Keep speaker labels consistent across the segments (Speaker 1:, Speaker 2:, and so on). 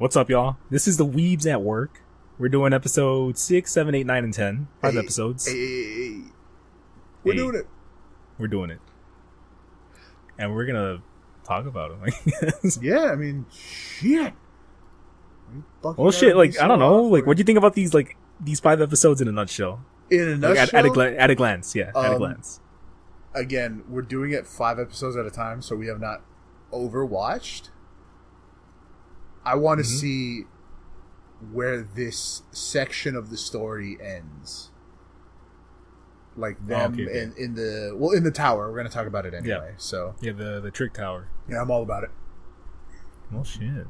Speaker 1: What's up, y'all? This is the Weebs at Work. We're doing episode 6, 7, 8, 9, and 10. 5 episodes.
Speaker 2: We're doing it.
Speaker 1: We're doing it. And we're going to talk about them, I guess.
Speaker 2: Yeah, I mean, shit.
Speaker 1: Well, shit, like, I don't know. Like, what do you think about these 5 episodes in a nutshell?
Speaker 2: In a nutshell?
Speaker 1: Like, at a glance, yeah. At a glance.
Speaker 2: Again, we're doing it 5 episodes at a time, so we have not overwatched. I want to see where this section of the story ends. Like them in the tower. We're going to talk about it anyway.
Speaker 1: Yeah.
Speaker 2: So
Speaker 1: yeah, the trick tower.
Speaker 2: Yeah, I'm all about it.
Speaker 1: Well, shit.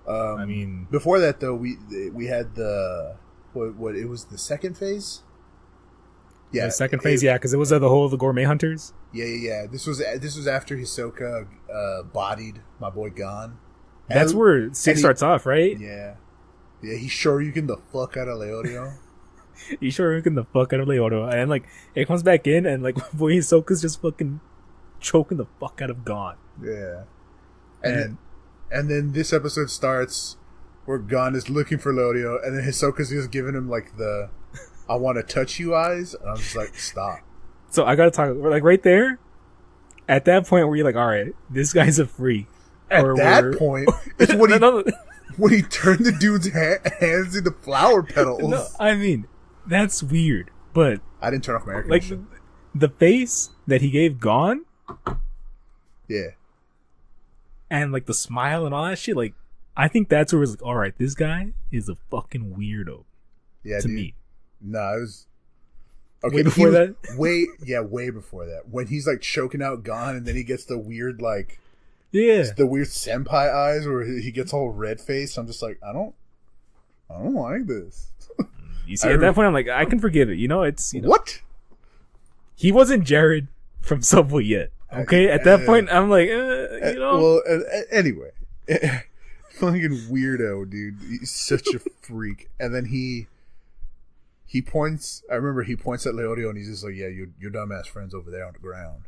Speaker 1: I mean,
Speaker 2: before that though, we had the what it was the second phase. Yeah,
Speaker 1: the second phase. Yeah, because it was the whole of the gourmet hunters.
Speaker 2: Yeah. This was after Hisoka bodied my boy Gon.
Speaker 1: That's where 6 starts off, right?
Speaker 2: Yeah. He's Shoryuken the fuck out of Leorio.
Speaker 1: He's Shoryuken the fuck out of Leorio, and like it comes back in, and like boy Hisoka's just fucking choking the fuck out of Gon.
Speaker 2: Yeah. And then this episode starts where Gon is looking for Leorio, and then Hisoka's just giving him like the "I want to touch you" eyes, and I'm just like, stop.
Speaker 1: So I gotta talk like right there, at that point where you're like, all right, this guy's a freak.
Speaker 2: At that point, it's when he turned the dude's hands into flower petals.
Speaker 1: No, I mean, that's weird, but
Speaker 2: I didn't turn off my air
Speaker 1: like
Speaker 2: conditioner.
Speaker 1: the face that he gave Gon,
Speaker 2: yeah,
Speaker 1: and like the smile and all that shit. Like, I think that's where it's like, all right, this guy is a fucking weirdo.
Speaker 2: Yeah,
Speaker 1: to
Speaker 2: dude.
Speaker 1: me.
Speaker 2: Nah, it was okay.
Speaker 1: Way before that.
Speaker 2: Way before that. When he's like choking out Gon, and then he gets the weird like.
Speaker 1: Yeah,
Speaker 2: the weird senpai eyes where he gets all red faced. I'm just like, I don't like this.
Speaker 1: You see, at that point, I'm like, I can forgive it. You know, it's
Speaker 2: what?
Speaker 1: He wasn't Jared from Subway yet. Okay, at that point, I'm like, you know.
Speaker 2: Well, anyway, fucking weirdo, dude. He's such a freak. And then he points. I remember he points at Leorio, and he's just like, "Yeah, your dumbass friend's over there on the ground."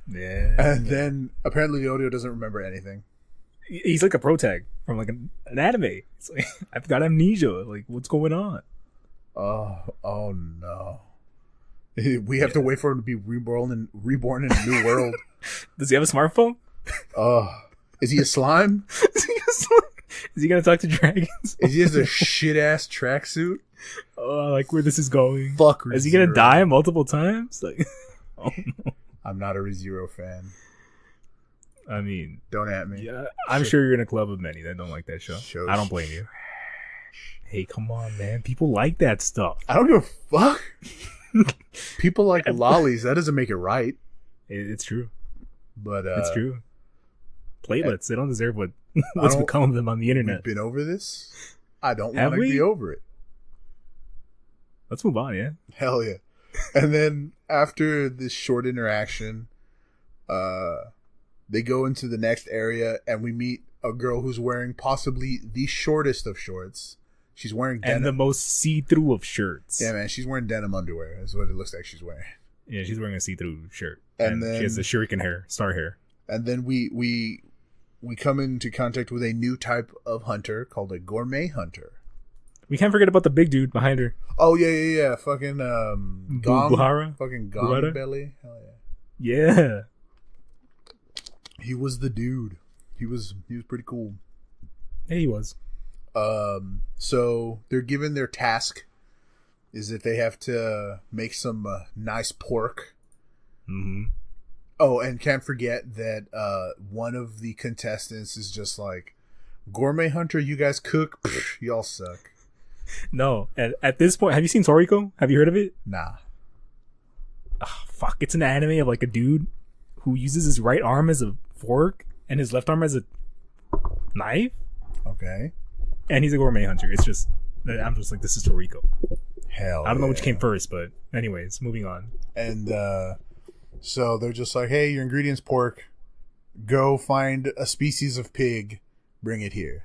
Speaker 1: Yeah.
Speaker 2: And then apparently Leorio doesn't remember anything.
Speaker 1: He's like a pro tag from like an anime. It's like, I've got amnesia. Like, what's going on?
Speaker 2: Oh no. We have to wait for him to be reborn in a new world.
Speaker 1: Does he have a smartphone?
Speaker 2: Is he a slime?
Speaker 1: Is he gonna talk to dragons?
Speaker 2: Is he just a shit ass tracksuit?
Speaker 1: Oh, like where this is going.
Speaker 2: Fuck.
Speaker 1: Is he gonna die multiple times? Like, oh no.
Speaker 2: I'm not a ReZero fan.
Speaker 1: I mean,
Speaker 2: don't at me.
Speaker 1: Yeah, I'm sure you're in a club of many that don't like that show. I don't blame you. Hey, come on, man. People like that stuff.
Speaker 2: I don't give a fuck. People like lollies. That doesn't make it right.
Speaker 1: It's true.
Speaker 2: But
Speaker 1: it's true. Platelets. They don't deserve what's become of them on the internet.
Speaker 2: We've been over this. I don't want to be over it.
Speaker 1: Let's move on, yeah?
Speaker 2: Hell yeah. And then after this short interaction, they go into the next area, and we meet a girl who's wearing possibly the shortest of shorts. She's wearing denim.
Speaker 1: And the most see-through of shirts.
Speaker 2: Yeah, man. She's wearing denim underwear is what it looks like she's wearing.
Speaker 1: Yeah, she's wearing a see-through shirt.
Speaker 2: And then
Speaker 1: she has the shuriken hair, star hair.
Speaker 2: And then we come into contact with a new type of hunter called a gourmet hunter.
Speaker 1: We can't forget about the big dude behind her.
Speaker 2: Oh, yeah. Fucking,
Speaker 1: Buhara?
Speaker 2: Fucking Gong Belly. Hell yeah.
Speaker 1: Yeah.
Speaker 2: He was the dude. He was pretty cool.
Speaker 1: Yeah, he was.
Speaker 2: So they're given their task is that they have to make some nice pork.
Speaker 1: Mm-hmm.
Speaker 2: Oh, and can't forget that one of the contestants is just like, gourmet hunter, you guys cook? Pfft, y'all suck.
Speaker 1: No, at this point, have you seen Toriko? Have you heard of it?
Speaker 2: Nah.
Speaker 1: Oh, fuck, it's an anime of like a dude who uses his right arm as a fork and his left arm as a knife.
Speaker 2: Okay.
Speaker 1: And he's a gourmet hunter. It's just, I'm just like, this is Toriko.
Speaker 2: Hell
Speaker 1: I don't know which came first, but anyways, moving on.
Speaker 2: And so they're just like, hey, your ingredient's pork. Go find a species of pig. Bring it here.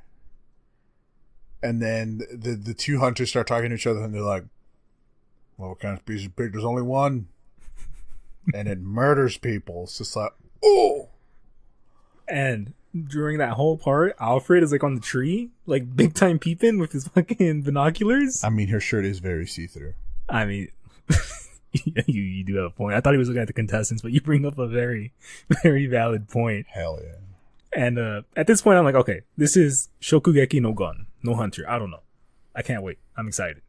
Speaker 2: And then the two hunters start talking to each other, and they're like, well, what kind of species of pig? There's only one. And it murders people. It's just like, oh.
Speaker 1: And during that whole part, Alfred is like on the tree, like big time peeping with his fucking binoculars.
Speaker 2: I mean, her shirt is very see-through.
Speaker 1: I mean, you do have a point. I thought he was looking at the contestants, but you bring up a very, very valid point.
Speaker 2: Hell yeah.
Speaker 1: And at this point, I'm like, okay, this is Shokugeki no Gun, no Hunter. I don't know. I can't wait. I'm excited.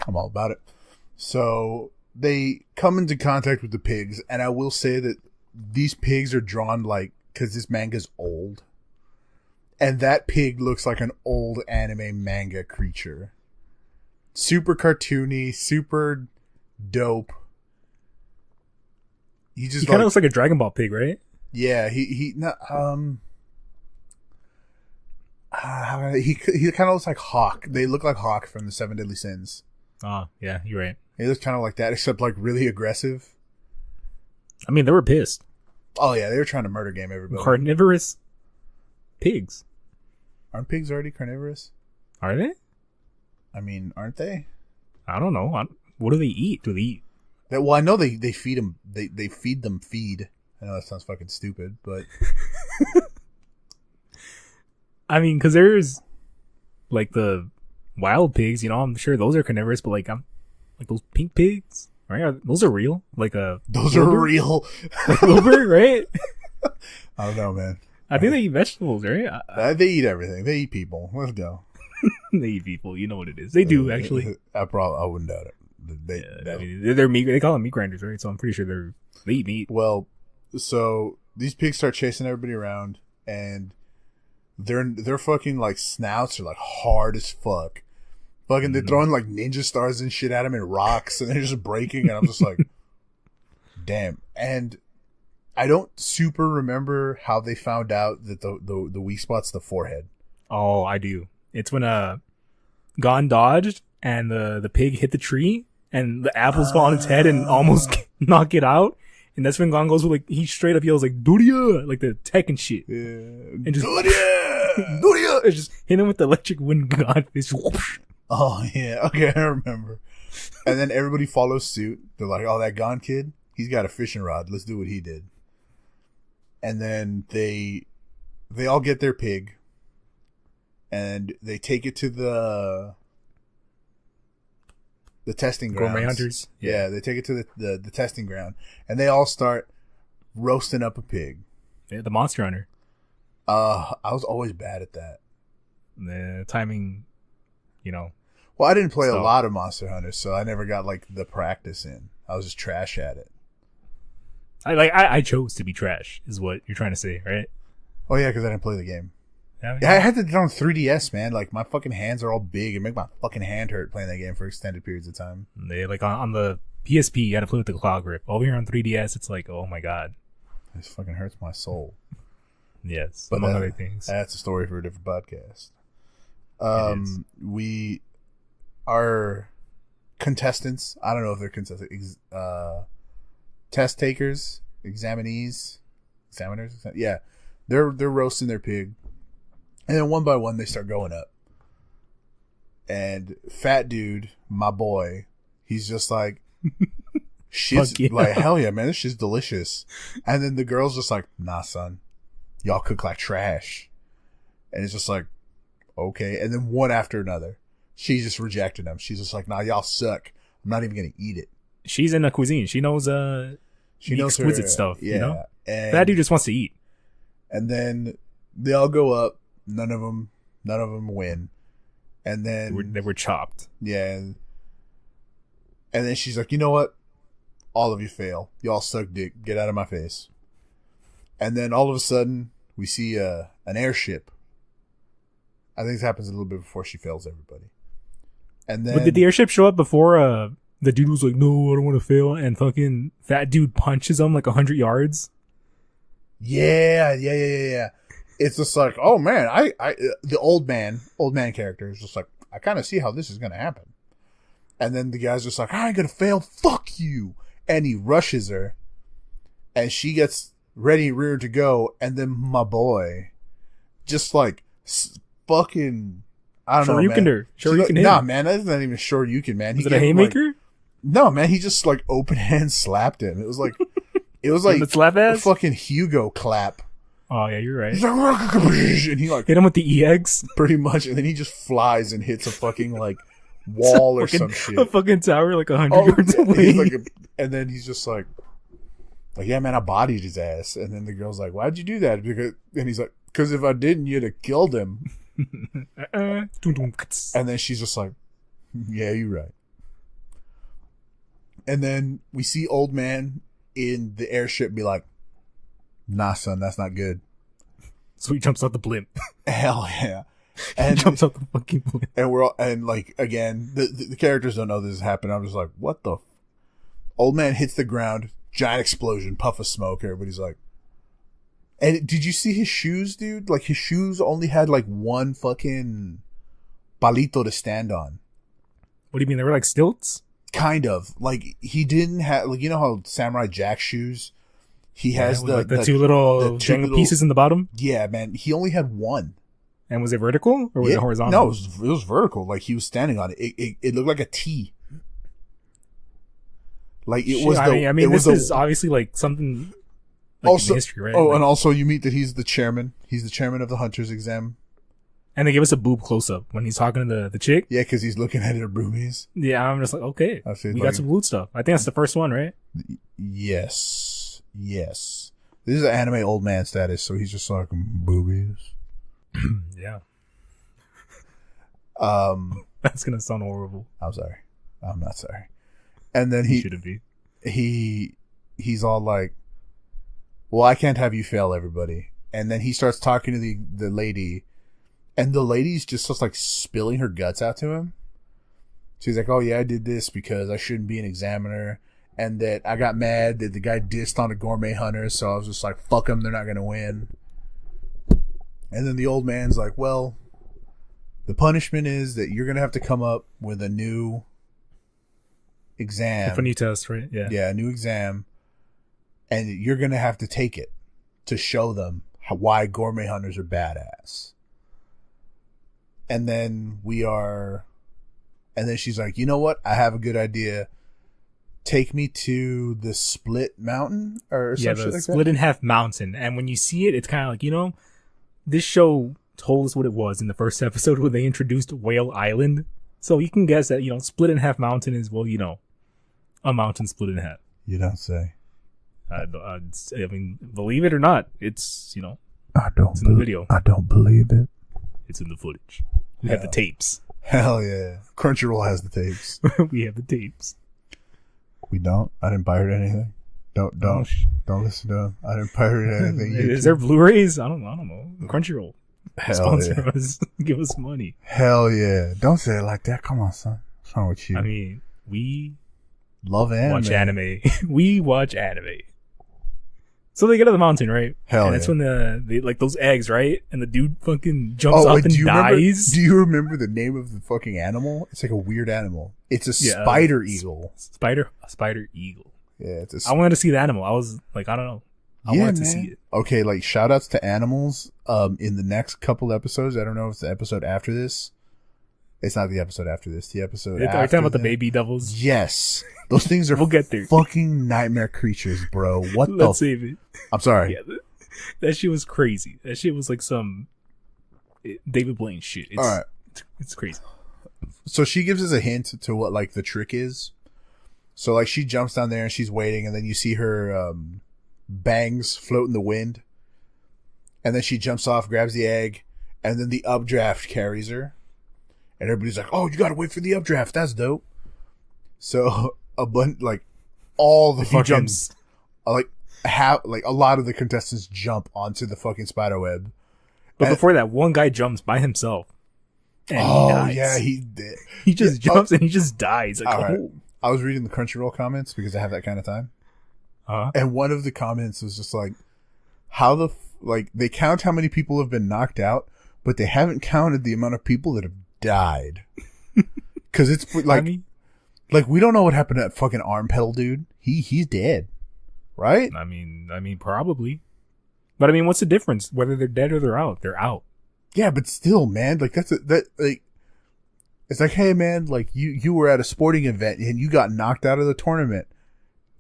Speaker 2: I'm all about it. So they come into contact with the pigs, and I will say that these pigs are drawn like, because this manga's old, and that pig looks like an old anime manga creature. Super cartoony, super dope. He
Speaker 1: kind of looks like a Dragon Ball pig, right?
Speaker 2: Yeah, he kind of looks like Hawk. They look like Hawk from the Seven Deadly Sins.
Speaker 1: Oh, yeah, you're right.
Speaker 2: He looks kind of like that, except like really aggressive.
Speaker 1: I mean, they were pissed.
Speaker 2: Oh yeah, they were trying to murder game everybody.
Speaker 1: Carnivorous pigs.
Speaker 2: Aren't pigs already carnivorous?
Speaker 1: Are they?
Speaker 2: I mean, aren't they?
Speaker 1: I don't know. What do they eat? Do they eat?
Speaker 2: Well, I know they feed them. They feed them feed. I know that sounds fucking stupid, but
Speaker 1: I mean, because there's like the wild pigs. You know, I'm sure those are carnivorous, but like those pink pigs, right? Those are real. Like
Speaker 2: those are real.
Speaker 1: Wilbur, right?
Speaker 2: I don't know, man.
Speaker 1: I think they eat vegetables, right?
Speaker 2: They eat everything. They eat people. Let's go.
Speaker 1: They eat people. You know what it is. They do actually.
Speaker 2: I wouldn't doubt it.
Speaker 1: I mean, they're meat. They call them meat grinders, right? So I'm pretty sure they eat meat.
Speaker 2: Well, so these pigs start chasing everybody around, and their fucking like snouts are like hard as fuck. Fucking, they're throwing like ninja stars and shit at them and rocks, and they're just breaking. And I'm just like, damn. And I don't super remember how they found out that the weak spot's the forehead.
Speaker 1: Oh, I do. It's when Gon dodged and the pig hit the tree and the apples fall on its head and almost knock it out. And that's when Gon goes with like, he straight up yells like Doria, like the Tekken shit.
Speaker 2: Yeah.
Speaker 1: And just
Speaker 2: Doria!
Speaker 1: And just hit him with the electric wind gun.
Speaker 2: Oh yeah, okay, I remember. And then everybody follows suit. They're like, "Oh, that Gon kid, he's got a fishing rod. Let's do what he did." And then they all get their pig, and they take it to the testing grounds.
Speaker 1: Gourmet hunters.
Speaker 2: Yeah, they take it to the testing ground, and they all start roasting up a pig.
Speaker 1: Yeah, the Monster Hunter.
Speaker 2: I was always bad at that.
Speaker 1: The timing, you know.
Speaker 2: Well, I didn't play a lot of Monster Hunter, so I never got like the practice in. I was just trash at it.
Speaker 1: I chose to be trash, is what you're trying to say, right?
Speaker 2: Oh yeah, because I didn't play the game.
Speaker 1: Yeah,
Speaker 2: I had to do it on 3DS, man. Like my fucking hands are all big and make my fucking hand hurt playing that game for extended periods of time.
Speaker 1: They like on the PSP, you had to play with the cloud grip. Over here on 3DS, it's like, oh my god,
Speaker 2: this fucking hurts my soul.
Speaker 1: Yes,
Speaker 2: but
Speaker 1: among other things.
Speaker 2: That's a story for a different podcast. We are contestants. I don't know if they're contestants. Test takers, examiners. Yeah, they're roasting their pig, and then one by one they start going up. And fat dude, my boy, he's just like, shit's
Speaker 1: yeah.
Speaker 2: like, hell yeah, man, this shit's delicious. And then the girl's just like, nah, son, y'all cook like trash. And it's just like, okay. And then one after another, she's just rejecting them. She's just like, nah, y'all suck. I'm not even gonna eat it.
Speaker 1: She's in the cuisine. She knows
Speaker 2: she knows
Speaker 1: exquisite
Speaker 2: her,
Speaker 1: stuff.
Speaker 2: Yeah.
Speaker 1: You know?
Speaker 2: And
Speaker 1: that dude just wants to eat.
Speaker 2: And then they all go up. None of them win. And then
Speaker 1: They were chopped.
Speaker 2: Yeah. And then she's like, you know what? All of you fail. Y'all suck dick. Get out of my face. And then all of a sudden, we see an airship. I think this happens a little bit before she fails everybody. And then,
Speaker 1: but did the airship show up before the dude was like, no, I don't want to fail, and fucking fat dude punches him like 100 yards?
Speaker 2: Yeah. It's just like, oh man, the old man character is just like, I kind of see how this is going to happen. And then the guy's just like, I ain't going to fail. Fuck you. And he rushes her and she gets ready, rear to go. And then my boy just like fucking, I don't know, man. Nah, man, that's not even Shoryuken, man.
Speaker 1: Was it a haymaker?
Speaker 2: Like, no, man, he just like open hand slapped him. It was like, the
Speaker 1: slap ass?
Speaker 2: fucking Hugo clap.
Speaker 1: Oh yeah, you're right.
Speaker 2: He's like, and he like
Speaker 1: hit him with the EX.
Speaker 2: pretty much, and then he just flies and hits a fucking like wall or some shit.
Speaker 1: A fucking tower like 100 yards away.
Speaker 2: Like and then he's just like, yeah, man, I bodied his ass. And then the girl's like, why'd you do that? And he's like, because if I didn't, you'd have killed him. And then she's just like, yeah, you're right. And then we see old man in the airship be like, nah, son, that's not good.
Speaker 1: So he jumps out the blimp.
Speaker 2: Hell yeah. And
Speaker 1: he jumps out the fucking blimp.
Speaker 2: And we're all, and like, again, the characters don't know this is happening. I'm just like, what the? Old man hits the ground, giant explosion, puff of smoke. Everybody's like, and did you see his shoes, dude? Like, his shoes only had like one fucking palito to stand on.
Speaker 1: What do you mean? They were like stilts?
Speaker 2: Kind of. Like, he didn't have, like, you know how Samurai Jack shoes? He has
Speaker 1: the two little pieces in the bottom?
Speaker 2: Yeah, man. He only had one.
Speaker 1: And was it vertical or was it horizontal?
Speaker 2: No, it was vertical. Like, he was standing on it. It looked like a T. Like, it was
Speaker 1: this is obviously like something like
Speaker 2: also,
Speaker 1: in history, right?
Speaker 2: Oh,
Speaker 1: like,
Speaker 2: and also you meet that he's the chairman. He's the chairman of the Hunters exam.
Speaker 1: And they give us a boob close up when he's talking to the chick.
Speaker 2: Yeah, because he's looking at her boobies.
Speaker 1: Yeah, I'm just like, okay. We got some glute stuff. I think that's the first one, right?
Speaker 2: Yes. This is an anime old man status, so he's just like, boobies.
Speaker 1: Yeah. That's gonna sound horrible.
Speaker 2: I'm sorry. I'm not sorry. And then he
Speaker 1: shouldn't be.
Speaker 2: He's all like, well, I can't have you fail everybody. And then he starts talking to the lady, and the lady's just like spilling her guts out to him. She's like, oh yeah, I did this because I shouldn't be an examiner, and that I got mad that the guy dissed on a gourmet hunter, so I was just like, fuck them, they're not gonna win. And then the old man's like, well, the punishment is that you're gonna have to come up with a new exam.
Speaker 1: A new test, right? Yeah.
Speaker 2: Yeah, a new exam. And you're going to have to take it to show them why gourmet hunters are badass. And then she's like, you know what? I have a good idea. Take me to the Split Mountain or something like that.
Speaker 1: Split in Half Mountain. And when you see it, it's kind of like, this show told us what it was in the first episode when they introduced Whale Island. So you can guess that, Split in Half Mountain is, a mountain split in half.
Speaker 2: You don't say.
Speaker 1: I mean, believe it or not, it's, it's in the video.
Speaker 2: I don't believe it.
Speaker 1: It's in the footage. We have the tapes.
Speaker 2: Hell yeah. Crunchyroll has the tapes.
Speaker 1: We have the tapes.
Speaker 2: We don't? I didn't pirate anything. Don't listen to them. I didn't pirate anything.
Speaker 1: Is there Blu-rays? I don't know. Crunchyroll.
Speaker 2: Hell
Speaker 1: Sponsor
Speaker 2: yeah.
Speaker 1: us. Give us money.
Speaker 2: Hell yeah. Don't say it like that. Come on, son. What's wrong with you?
Speaker 1: I mean, we
Speaker 2: love anime.
Speaker 1: Watch anime. We watch anime. So they get to the mountain, right?
Speaker 2: Hell
Speaker 1: and that's when they like those eggs, right? And the dude fucking jumps up and dies.
Speaker 2: Do you remember the name of the fucking animal? It's like a weird animal. It's a spider eagle.
Speaker 1: Spider eagle.
Speaker 2: Yeah,
Speaker 1: I wanted to see the animal. I was like, I don't know. I wanted to see it.
Speaker 2: Okay, like shout outs to animals. In the next couple episodes, I don't know if it's the episode after this. It's not the episode after this. The episode after. Are you
Speaker 1: talking about the baby devils?
Speaker 2: Yes. Those things are
Speaker 1: we'll get there.
Speaker 2: Fucking nightmare creatures, bro.
Speaker 1: Let's save it.
Speaker 2: I'm sorry.
Speaker 1: Yeah, that shit was crazy. That shit was like some David Blaine shit. All right. It's crazy.
Speaker 2: So she gives us a hint to what like the trick is. So like she jumps down there and she's waiting, and then you see her bangs float in the wind. And then she jumps off, grabs the egg, and then the updraft carries her. And everybody's like, "Oh, you gotta wait for the updraft. That's dope." So a bunch, like all the fucking
Speaker 1: jumps,
Speaker 2: like a lot of the contestants jump onto the fucking spider web.
Speaker 1: But before that, one guy jumps by himself.
Speaker 2: And he dies. Yeah, he did.
Speaker 1: He just jumps and he just dies. Like,
Speaker 2: right. I was reading the Crunchyroll comments because I have that kind of time. And one of the comments was just like, "How they count how many people have been knocked out, but they haven't counted the amount of people that have died." Because it's like, like we don't know what happened to that fucking arm pedal dude. He's dead, right?
Speaker 1: I mean, probably. But I mean, what's the difference? Whether they're dead or they're out, they're out.
Speaker 2: Yeah, but still, man, like it's like, hey, man, like you were at a sporting event and you got knocked out of the tournament,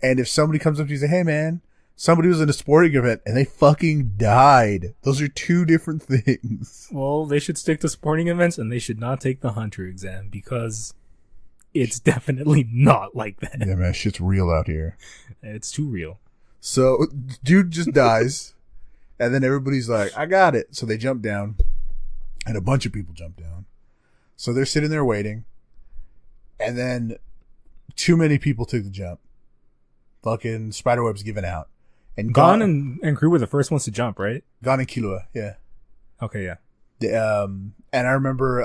Speaker 2: and if somebody comes up to you and say, hey, man, Somebody was in a sporting event and they fucking died. Those are two different things.
Speaker 1: Well, they should stick to sporting events and they should not take the Hunter exam because it's definitely not like that.
Speaker 2: Yeah, man, shit's real out here.
Speaker 1: It's too real.
Speaker 2: So, dude just dies, and then everybody's like, I got it. So they jump down, and a bunch of people jump down. So they're sitting there waiting, and then too many people took the jump. Fucking spiderweb's given out. And
Speaker 1: Gon and crew were the first ones to jump, right?
Speaker 2: Gon and Killua, yeah.
Speaker 1: Okay, yeah.
Speaker 2: And I remember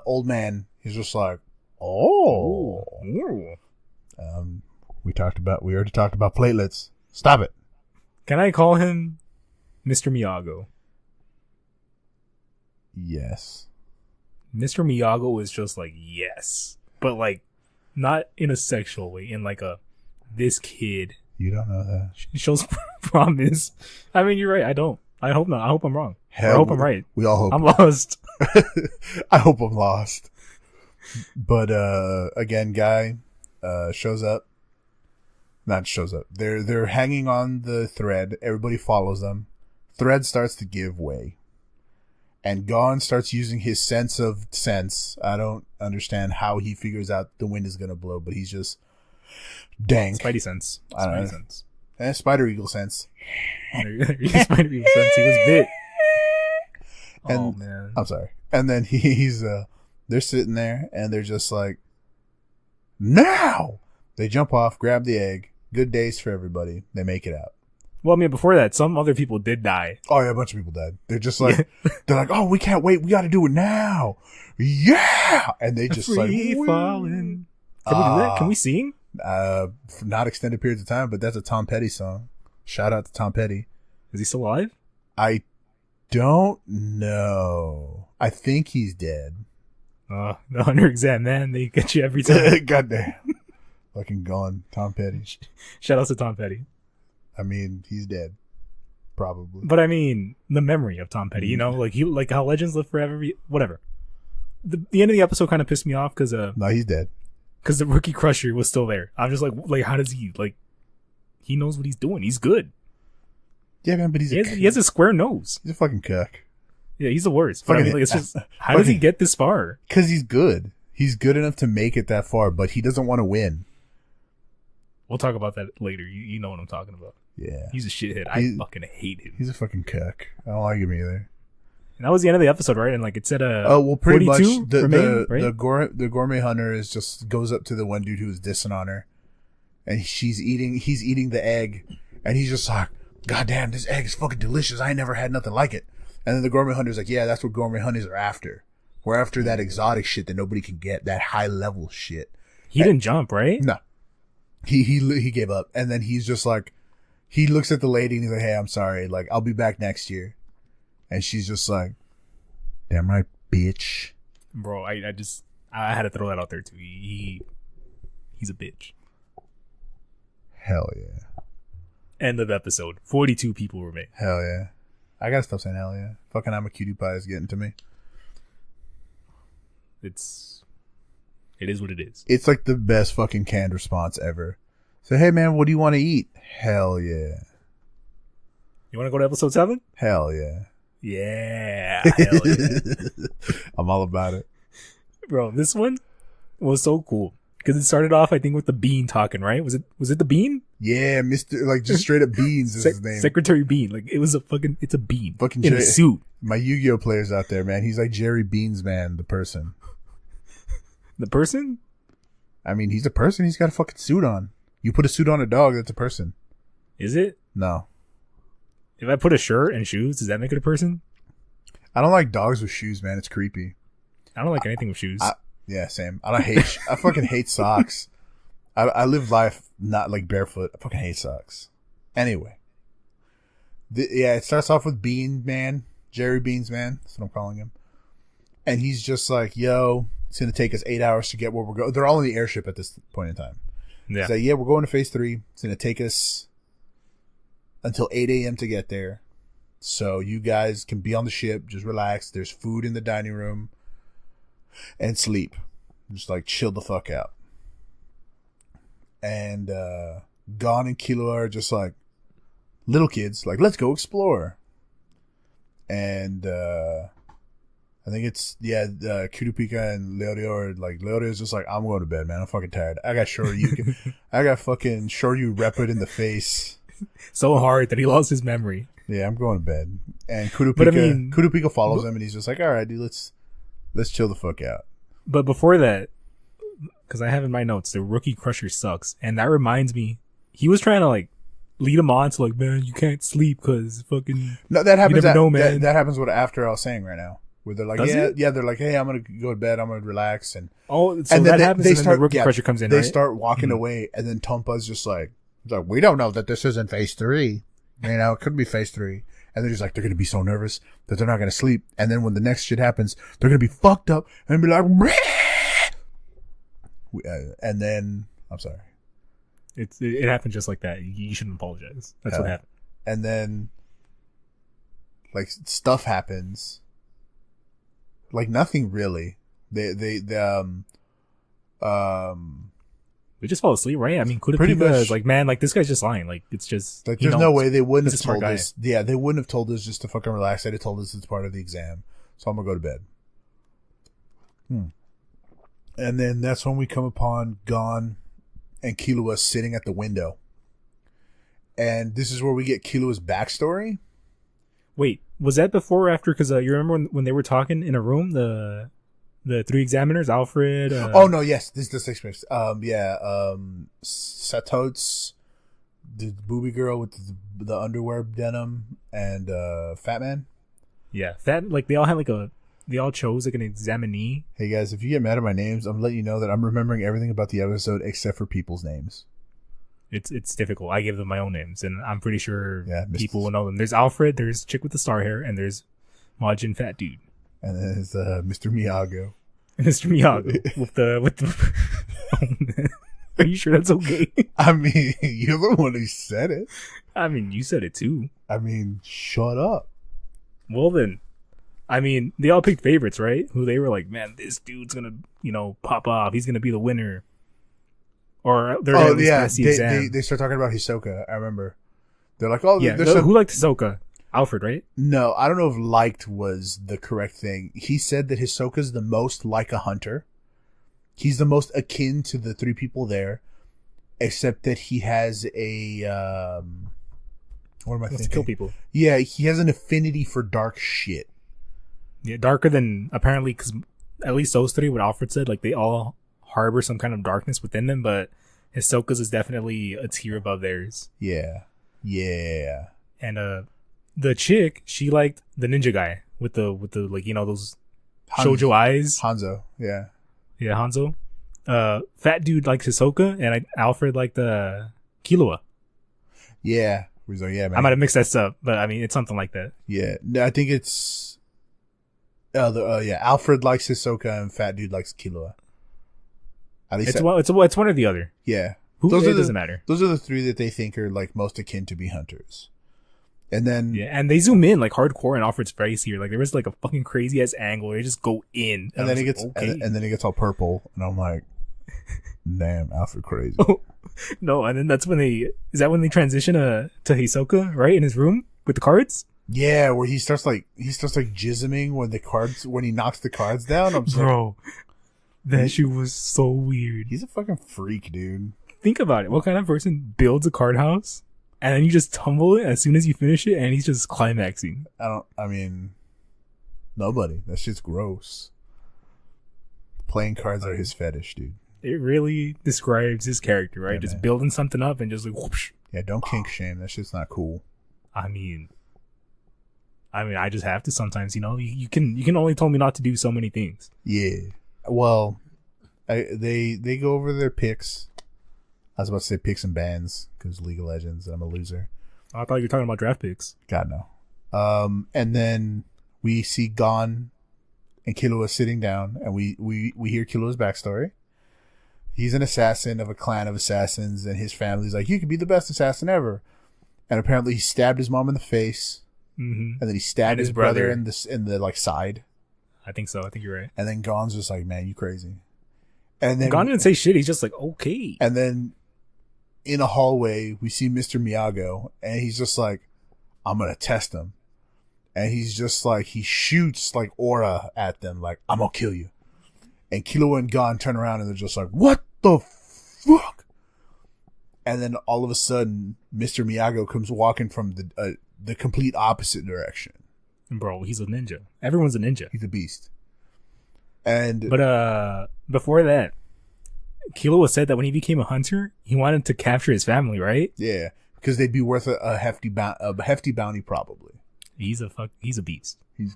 Speaker 2: old man, he's just like, oh.
Speaker 1: Ooh.
Speaker 2: We already talked about platelets. Stop it.
Speaker 1: Can I call him Mr. Miyagi?
Speaker 2: Yes.
Speaker 1: Mr. Miyagi is just like, yes. But like, not in a sexual way, in like this kid.
Speaker 2: You don't know that.
Speaker 1: Shows promise. I mean, you're right. I don't. I hope not. I hope I'm wrong.
Speaker 2: Hell,
Speaker 1: I hope I'm right.
Speaker 2: We all hope.
Speaker 1: I'm lost.
Speaker 2: I hope I'm lost. But, again, guy, shows up. Not shows up. They're hanging on the thread. Everybody follows them. Thread starts to give way. And Gon starts using his sense of sense. I don't understand how he figures out the wind is going to blow, but he's just dank.
Speaker 1: Spidey sense.
Speaker 2: I don't know.
Speaker 1: Sense.
Speaker 2: And Spider Eagle sense.
Speaker 1: Spider Eagle sense. He was bit.
Speaker 2: And,
Speaker 1: oh, man.
Speaker 2: I'm sorry. And then he's, they're sitting there and they're just like, now! They jump off, grab the egg. Good days for everybody. They make it out.
Speaker 1: Well, I mean, before that, some other people did die.
Speaker 2: Oh, yeah, a bunch of people died. They're just like, they're like, oh, we can't wait. We got to do it now. Yeah. And they just
Speaker 1: Free
Speaker 2: like,
Speaker 1: falling. Can we do that? Can we sing?
Speaker 2: For not extended periods of time, but that's a Tom Petty song. Shout out to Tom Petty.
Speaker 1: Is he still alive?
Speaker 2: I don't know. I think he's dead.
Speaker 1: The Hunter exam, man. They get you every time.
Speaker 2: Goddamn. Fucking gone. Tom Petty.
Speaker 1: Shout out to Tom Petty.
Speaker 2: I mean, he's dead. Probably.
Speaker 1: But I mean, the memory of Tom Petty, you know, like how legends live forever, whatever. The end of the episode kind of pissed me off because
Speaker 2: no, he's dead.
Speaker 1: Because the Rookie Crusher was still there. I'm just like, how does he, like, he knows what he's doing. He's good.
Speaker 2: Yeah, man, but
Speaker 1: he has a square nose.
Speaker 2: He's a fucking cuck.
Speaker 1: Yeah, he's the worst. But I mean, like, it's just, how does he get this far?
Speaker 2: Because he's good. He's good enough to make it that far, but he doesn't want to win.
Speaker 1: We'll talk about that later. You know what I'm talking about.
Speaker 2: Yeah.
Speaker 1: He's a shithead. I fucking hate him.
Speaker 2: He's a fucking cuck. I don't like him either.
Speaker 1: And that was the end of the episode, right? And like it said,
Speaker 2: pretty much
Speaker 1: remain, right?
Speaker 2: the gourmet hunter is just goes up to the one dude who was dissing on her, and he's eating the egg, and he's just like, God damn, this egg is fucking delicious. I ain't never had nothing like it. And then the gourmet hunter's like, yeah, that's what gourmet hunters are after. We're after that exotic shit that nobody can get, that high level shit.
Speaker 1: He didn't jump, right?
Speaker 2: No. He gave up, and then he's just like, he looks at the lady and he's like, hey, I'm sorry, like, I'll be back next year. And she's just like, damn right, bitch.
Speaker 1: Bro, I had to throw that out there too. He's a bitch.
Speaker 2: Hell yeah.
Speaker 1: End of episode. 42 people remain.
Speaker 2: Hell yeah. I gotta stop saying hell yeah. Fucking I'm a cutie pie is getting to me.
Speaker 1: It is what it is.
Speaker 2: It's like the best fucking canned response ever. So, hey man, what do you want to eat? Hell yeah.
Speaker 1: You want to go to episode 7?
Speaker 2: Hell yeah.
Speaker 1: Yeah. Hell yeah.
Speaker 2: I'm all about it.
Speaker 1: Bro, this one was so cool. Because it started off, I think, with the Bean talking, right? Was it the Bean?
Speaker 2: Yeah, Mr. Like, just straight up Beans is his name.
Speaker 1: Secretary Bean. Like, it's a Bean.
Speaker 2: Fucking
Speaker 1: in a suit.
Speaker 2: My Yu-Gi-Oh players out there, man. He's like Jerry Beans, man, the person.
Speaker 1: The person?
Speaker 2: I mean, he's a person. He's got a fucking suit on. You put a suit on a dog, that's a person.
Speaker 1: Is it?
Speaker 2: No.
Speaker 1: If I put a shirt and shoes, does that make it a person?
Speaker 2: I don't like dogs with shoes, man. It's creepy.
Speaker 1: I don't like anything with shoes.
Speaker 2: Yeah, same. I fucking hate socks. I live life not like barefoot. I fucking hate socks. Anyway. It starts off with Bean Man. Jerry Beans Man. That's what I'm calling him. And he's just like, yo, it's going to take us 8 hours to get where we're going. They're all in the airship at this point in time.
Speaker 1: Yeah.
Speaker 2: He's like, yeah, we're going to phase 3. It's going to take us until 8 a.m. to get there. So you guys can be on the ship. Just relax. There's food in the dining room. And sleep. Just like chill the fuck out. And Gon and Killua are just like, little kids, like, let's go explore. And I think it's Kurupika and Leorio are like, Leorio's just like, I'm going to bed, man. I'm fucking tired. I got Shoryu. I got fucking Shoryu Reput in the face
Speaker 1: so hard that he lost his memory.
Speaker 2: Yeah, I'm going to bed. And Kurupika follows him, and he's just like, all right, dude, let's chill the fuck out.
Speaker 1: But before that, because I have in my notes, the Rookie Crusher sucks, and that reminds me, he was trying to like lead him on to like, man, you can't sleep because fucking.
Speaker 2: No, that happens.
Speaker 1: Man.
Speaker 2: That happens. What after I was saying right now, where they're like, they're like, hey, I'm gonna go to bed, I'm gonna relax, and
Speaker 1: that happens. And then the Rookie Crusher comes in.
Speaker 2: They start walking away, and then Tompa's just like, we don't know that this isn't phase 3. You know, it could be phase 3. And they're just like, they're going to be so nervous that they're not going to sleep. And then when the next shit happens, they're going to be fucked up and be like, and then, I'm sorry.
Speaker 1: It happened just like that. You shouldn't apologize. That's what happened.
Speaker 2: And then, like, stuff happens. Like, nothing really. They
Speaker 1: just fall asleep, right? I mean, Kurupika is like, man, like, this guy's just lying. Like, it's just...
Speaker 2: Like, there's no way they wouldn't have told us... Yeah, they wouldn't have told us just to fucking relax. They'd have told us it's part of the exam. So I'm gonna go to bed. And then that's when we come upon Gon and Killua sitting at the window. And this is where we get Killua's backstory.
Speaker 1: Wait, was that before or after? Because you remember when they were talking in a room, the 3 examiners, Alfred.
Speaker 2: Oh no, yes, this is the 6 minutes. Satots, the booby girl with the underwear denim, and Fat Man.
Speaker 1: Yeah, like they all chose like an examinee.
Speaker 2: Hey guys, if you get mad at my names, I'm letting you know that I'm remembering everything about the episode except for people's names.
Speaker 1: It's difficult. I give them my own names, and I'm pretty sure people will know them. There's Alfred, there's chick with the star hair, and there's Majin Fat Dude.
Speaker 2: And then there's Mr. Miyagi.
Speaker 1: Mr. Miyagi with the oh, man. Are you sure that's okay?
Speaker 2: I mean, you're the one who said it.
Speaker 1: I mean, you said it too.
Speaker 2: I mean, shut up.
Speaker 1: Well then, I mean, they all picked favorites, right? Who they were like, man, this dude's gonna, pop off. He's gonna be the winner. Or they're
Speaker 2: they start talking about Hisoka. I remember. They're like, oh yeah.
Speaker 1: Who liked Hisoka? Alfred, right?
Speaker 2: No, I don't know if liked was the correct thing. He said that Hisoka's the most like a hunter. He's the most akin to the 3 people there, except that he has a what am I thinking?
Speaker 1: To kill people.
Speaker 2: Yeah, he has an affinity for dark shit.
Speaker 1: Yeah, darker than apparently, because at least those 3, what Alfred said, like they all harbor some kind of darkness within them, but Hisoka's is definitely a tier above theirs.
Speaker 2: Yeah.
Speaker 1: And the chick, she liked the ninja guy with the like, those shoujo eyes.
Speaker 2: Hanzo, yeah.
Speaker 1: Yeah, Hanzo. Fat dude likes Hisoka, and Alfred liked Killua.
Speaker 2: Yeah. Man.
Speaker 1: I might have mixed that up, but I mean, it's something like that.
Speaker 2: Yeah. No, I think it's... Alfred likes Hisoka, and Fat dude likes Killua. At least
Speaker 1: it's one or the other.
Speaker 2: Yeah.
Speaker 1: It doesn't matter.
Speaker 2: Those are the 3 that they think are like most akin to be hunters. And then
Speaker 1: and they zoom in like hardcore in Alfred's face here. Like there was like a fucking crazy ass angle where they just go in,
Speaker 2: and then it gets and then it gets all purple, and I'm like, damn, Alfred crazy.
Speaker 1: No, and then that's when they transition to Hisoka, right, in his room with the cards.
Speaker 2: Yeah, where he starts like jisming when he knocks the cards down. I'm
Speaker 1: bro, that shit was so weird.
Speaker 2: He's a fucking freak, dude.
Speaker 1: Think about it. What kind of person builds a card house? And then you just tumble it as soon as you finish it, and he's just climaxing.
Speaker 2: I mean, nobody. That shit's gross. Playing cards are his fetish, dude.
Speaker 1: It really describes his character, right?
Speaker 2: Yeah,
Speaker 1: just
Speaker 2: man.
Speaker 1: Building something up and just like whoosh.
Speaker 2: Yeah, don't kink shame. That shit's not cool.
Speaker 1: I mean, I just have to sometimes, You can only tell me not to do so many things.
Speaker 2: Yeah. Well, they go over their picks. I was about to say picks and bans because League of Legends. I'm a loser.
Speaker 1: I thought you were talking about draft picks.
Speaker 2: God no. And then we see Gon and Killua sitting down, and we hear Killua's backstory. He's an assassin of a clan of assassins, and his family's like, you could be the best assassin ever. And apparently he stabbed his mom in the face, and then he stabbed his brother in the like side.
Speaker 1: I think so. I think you're right.
Speaker 2: And then Gon's just like, man, you crazy. And then
Speaker 1: Gon didn't say shit. He's just like, okay.
Speaker 2: And then in a hallway, we see Mr. Miyagi, and he's just like, I'm going to test him. And he's just like, he shoots like aura at them, like, I'm going to kill you. And Killua and Gon turn around and they're just like, what the fuck? And then all of a sudden, Mr. Miyagi comes walking from the complete opposite direction.
Speaker 1: Bro, he's a ninja. Everyone's a ninja.
Speaker 2: He's a beast.
Speaker 1: But before that, Killua said that when he became a hunter, he wanted to capture his family, right?
Speaker 2: Yeah, because they'd be worth a hefty bounty, probably.
Speaker 1: He's a beast.
Speaker 2: He's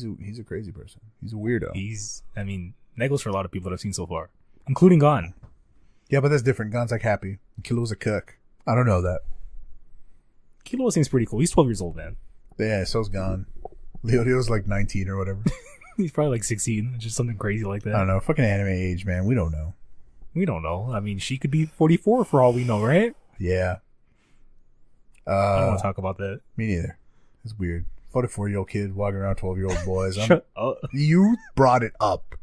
Speaker 2: a crazy person. He's a weirdo.
Speaker 1: That goes for a lot of people that I've seen so far, including Gon.
Speaker 2: Yeah, but that's different. Gon's like happy. Killua's a cook. I don't know that.
Speaker 1: Killua seems pretty cool. He's 12 years old, man.
Speaker 2: Yeah, so's Gon. Leodio's like 19 or whatever.
Speaker 1: He's probably like 16, just something crazy like that.
Speaker 2: I don't know. Fucking anime age, man. We don't know.
Speaker 1: We don't know. I mean, she could be 44 for all we know, right?
Speaker 2: Yeah.
Speaker 1: I don't want to talk about that.
Speaker 2: Me neither. It's weird. 44-year-old kid walking around 12-year-old boys.
Speaker 1: Shut up.
Speaker 2: You brought it up.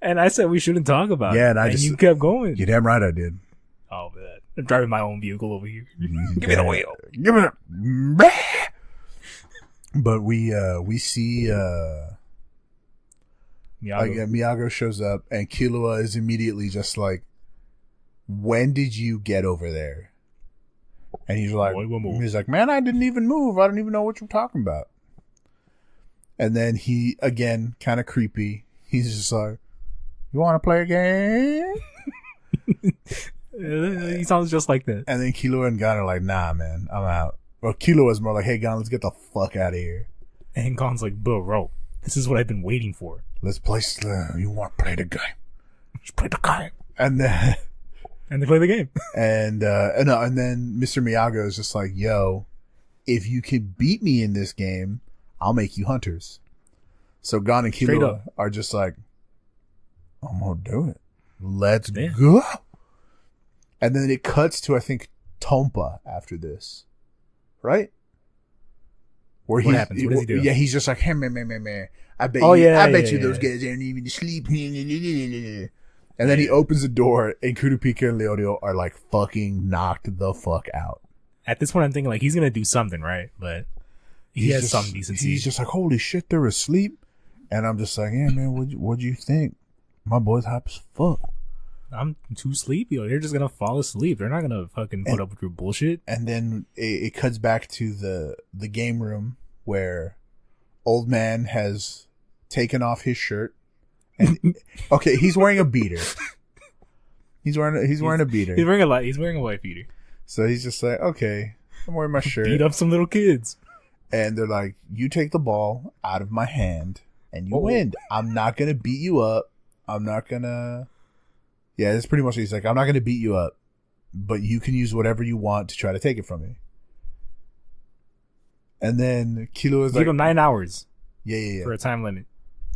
Speaker 1: And I said we shouldn't talk about it.
Speaker 2: Yeah, and
Speaker 1: you kept going.
Speaker 2: You're damn right I did.
Speaker 1: Oh, man. I'm driving my own vehicle over here. Give me the wheel.
Speaker 2: Give me the... But we see... Miyagi shows up, and Killua is immediately just like, when did you get over there? And he's like, man, I didn't even move. I don't even know what you're talking about. And then he, again, kind of creepy, he's just like, you want to play a game?
Speaker 1: He sounds just like that.
Speaker 2: And then Killua and Gon are like, nah, man, I'm out. Well, Killua is more like, hey, Gon, let's get the fuck out of here.
Speaker 1: And Gon's like, bro, this is what I've been waiting for.
Speaker 2: Let's play. You want to play the game?
Speaker 1: Let's play the game.
Speaker 2: And then...
Speaker 1: And they play the game.
Speaker 2: and then Mr. Miyagi is just like, yo, if you can beat me in this game, I'll make you hunters. So Gon and Killua are just like, I'm going to do it. Let's go. And then it cuts to, I think, Tompa after this. Right?
Speaker 1: What happens? What does he do?
Speaker 2: Yeah, he's just like, hey, man. I bet you those guys aren't even asleep. And then he opens the door, and Kurapika and Leodio are like fucking knocked the fuck out.
Speaker 1: At this point, I'm thinking like he's gonna do something, right? But he has some decency.
Speaker 2: He's just like, holy shit, they're asleep. And I'm just like, yeah, man, what'd you think? My boy's hype as fuck.
Speaker 1: I'm too sleepy. They're just gonna fall asleep. They're not gonna fucking put up with your bullshit.
Speaker 2: And then it cuts back to the game room where old man has taken off his shirt. And, okay, he's wearing a beater. He's wearing a beater.
Speaker 1: He's wearing a white beater.
Speaker 2: So he's just like, okay, I'm wearing my shirt.
Speaker 1: Beat up some little kids.
Speaker 2: And they're like, you take the ball out of my hand and you win. I'm not gonna beat you up. I'm not gonna. Yeah, that's pretty much what he's like. I'm not gonna beat you up, but you can use whatever you want to try to take it from me. And then Killua is like,
Speaker 1: give him 9 hours.
Speaker 2: Yeah.
Speaker 1: For a time limit.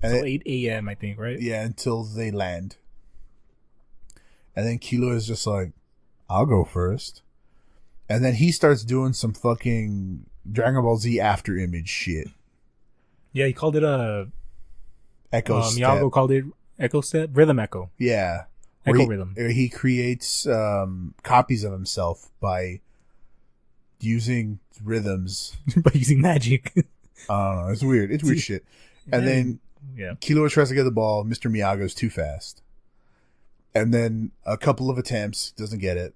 Speaker 1: Until 8 a.m., I think, right?
Speaker 2: Yeah, until they land. And then Killua is just like, I'll go first. And then he starts doing some fucking Dragon Ball Z after image shit.
Speaker 1: Yeah, he called it a...
Speaker 2: Echo Step.
Speaker 1: Miyagi called it Echo Step? Rhythm Echo.
Speaker 2: Yeah.
Speaker 1: Echo Rhythm.
Speaker 2: He creates copies of himself by using rhythms.
Speaker 1: By using magic.
Speaker 2: I don't know. It's weird. It's weird shit. And then...
Speaker 1: Yeah.
Speaker 2: Killua tries to get the ball. Mr. Miyagi's too fast. And then a couple of attempts, doesn't get it.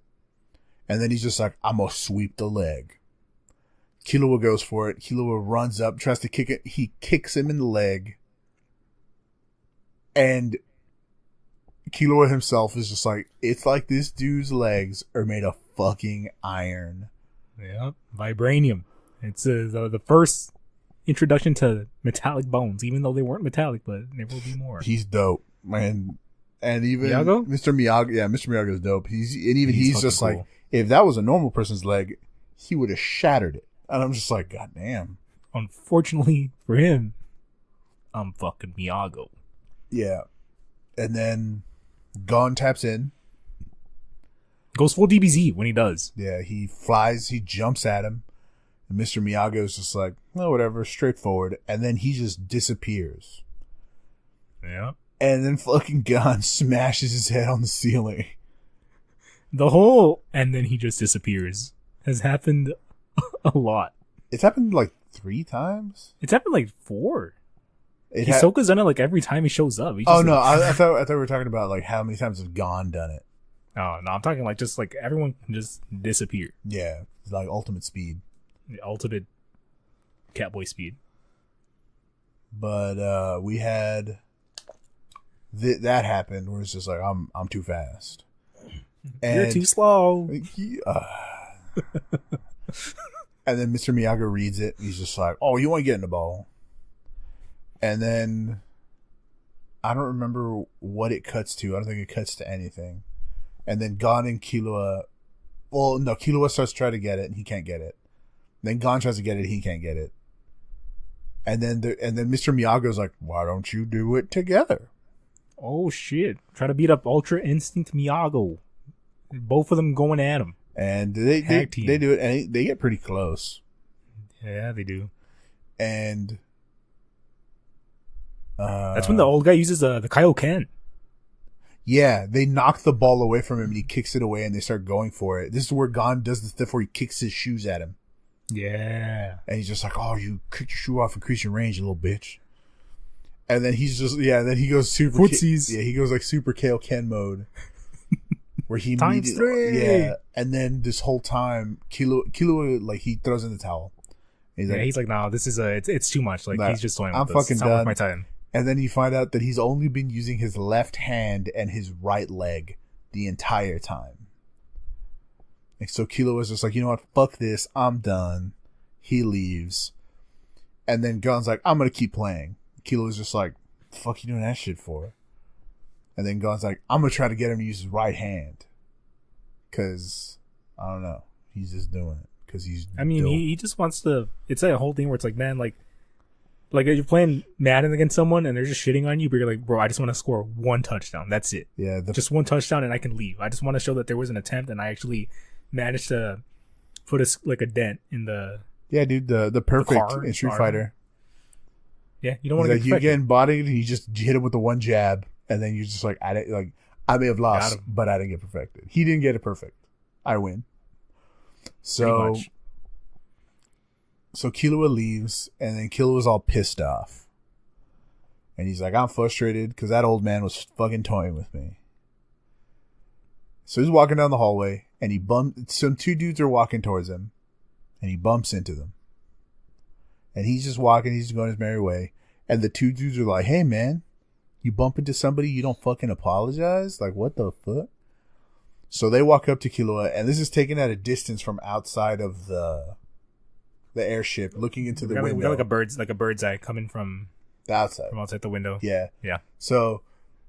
Speaker 2: And then he's just like, I'm going to sweep the leg. Killua goes for it. Killua runs up, tries to kick it. He kicks him in the leg. And Killua himself is just like, it's like this dude's legs are made of fucking iron.
Speaker 1: Yeah. Vibranium. It's the first introduction to metallic bones, even though they weren't metallic, but there will be more.
Speaker 2: He's dope, man. And even
Speaker 1: Miyagi?
Speaker 2: Mr. Miyagi is dope. He's just cool. Like, if that was a normal person's leg, he would have shattered it. And I'm just like, God damn.
Speaker 1: Unfortunately for him, I'm fucking Miyagi.
Speaker 2: Yeah. And then Gon taps in.
Speaker 1: Goes full DBZ when he does.
Speaker 2: Yeah, he flies, he jumps at him. And Mr. Miyagi is just like, oh, whatever, straightforward. And then he just disappears.
Speaker 1: Yeah.
Speaker 2: And then fucking Gon smashes his head on the ceiling.
Speaker 1: The whole and then he just disappears has happened a lot.
Speaker 2: It's happened like 3 times.
Speaker 1: It's happened like 4. Hisoka's done it like every time he shows up.
Speaker 2: I thought we were talking about like how many times has Gon done it.
Speaker 1: Oh no, I'm talking like just like everyone can just disappear.
Speaker 2: Yeah, it's like ultimate speed.
Speaker 1: The ultimate Catboy speed.
Speaker 2: But we had that happened where it's just like I'm too fast. And
Speaker 1: you're too slow.
Speaker 2: And then Mr. Miyagi reads it. And he's just like, "Oh, you want to get in the ball?" And then I don't remember what it cuts to. I don't think it cuts to anything. And then Gon and Killua. Well, no, Killua starts trying to get it and he can't get it. Then Gon tries to get it, he can't get it. And then Mr. Miyagi's like, "Why don't you do it together?"
Speaker 1: Oh shit! Try to beat up Ultra Instinct Miyagi. Both of them going at him.
Speaker 2: And they do it, and they get pretty close.
Speaker 1: Yeah, they do.
Speaker 2: And
Speaker 1: that's when the old guy uses the Kaioken.
Speaker 2: Yeah, they knock the ball away from him, and he kicks it away, and they start going for it. This is where Gon does the stuff where he kicks his shoes at him.
Speaker 1: Yeah.
Speaker 2: And he's just like, "Oh, you kicked your shoe off, increase your range, you little bitch." And then he's just, then he goes super...
Speaker 1: Footsies.
Speaker 2: He goes like super Kaioken mode. Where he
Speaker 1: Times 3.
Speaker 2: Yeah, and then this whole time, Killua like he throws in the towel.
Speaker 1: He's like, "No, this is it's too much." Like he's just toying with this.
Speaker 2: Fucking
Speaker 1: it's not
Speaker 2: done.
Speaker 1: worth my time.
Speaker 2: And then you find out that he's only been using his left hand and his right leg the entire time. And so Killua's just like, "You know what? Fuck this. I'm done." He leaves, and then Gon's like, "I'm gonna keep playing." Killua's just like, "Fuck you doing that shit for?" And then Gon's like, "I'm gonna try to get him to use his right hand." Cause, I don't know. He's just doing it. Cause he's
Speaker 1: he just wants to, it's a whole thing where it's like, man, like you're playing Madden against someone and they're just shitting on you, but you're like, "Bro, I just want to score 1 touchdown. That's it.
Speaker 2: Yeah.
Speaker 1: Just 1 touchdown and I can leave. I just want to show that there was an attempt and I actually managed to put a dent in the..."
Speaker 2: Yeah, dude, the perfect in Street Fighter.
Speaker 1: Yeah, you don't want to get
Speaker 2: you getting bodied and you just hit him with the 1 jab. And then you're just like, I may have lost, but I didn't get perfected. He didn't get it perfect. I win. So Killua leaves, and then Killua's all pissed off. And he's like, "I'm frustrated because that old man was fucking toying with me." So he's walking down the hallway, and some 2 dudes are walking towards him, and he bumps into them. And he's just walking, he's just going his merry way. And the 2 dudes are like, "Hey, man. You bump into somebody, you don't fucking apologize? Like, what the fuck?" So they walk up to Killua, and this is taken at a distance from outside of the airship, looking into the window.
Speaker 1: We got like a bird's eye coming from
Speaker 2: the outside.
Speaker 1: From outside the window.
Speaker 2: Yeah.
Speaker 1: Yeah.
Speaker 2: So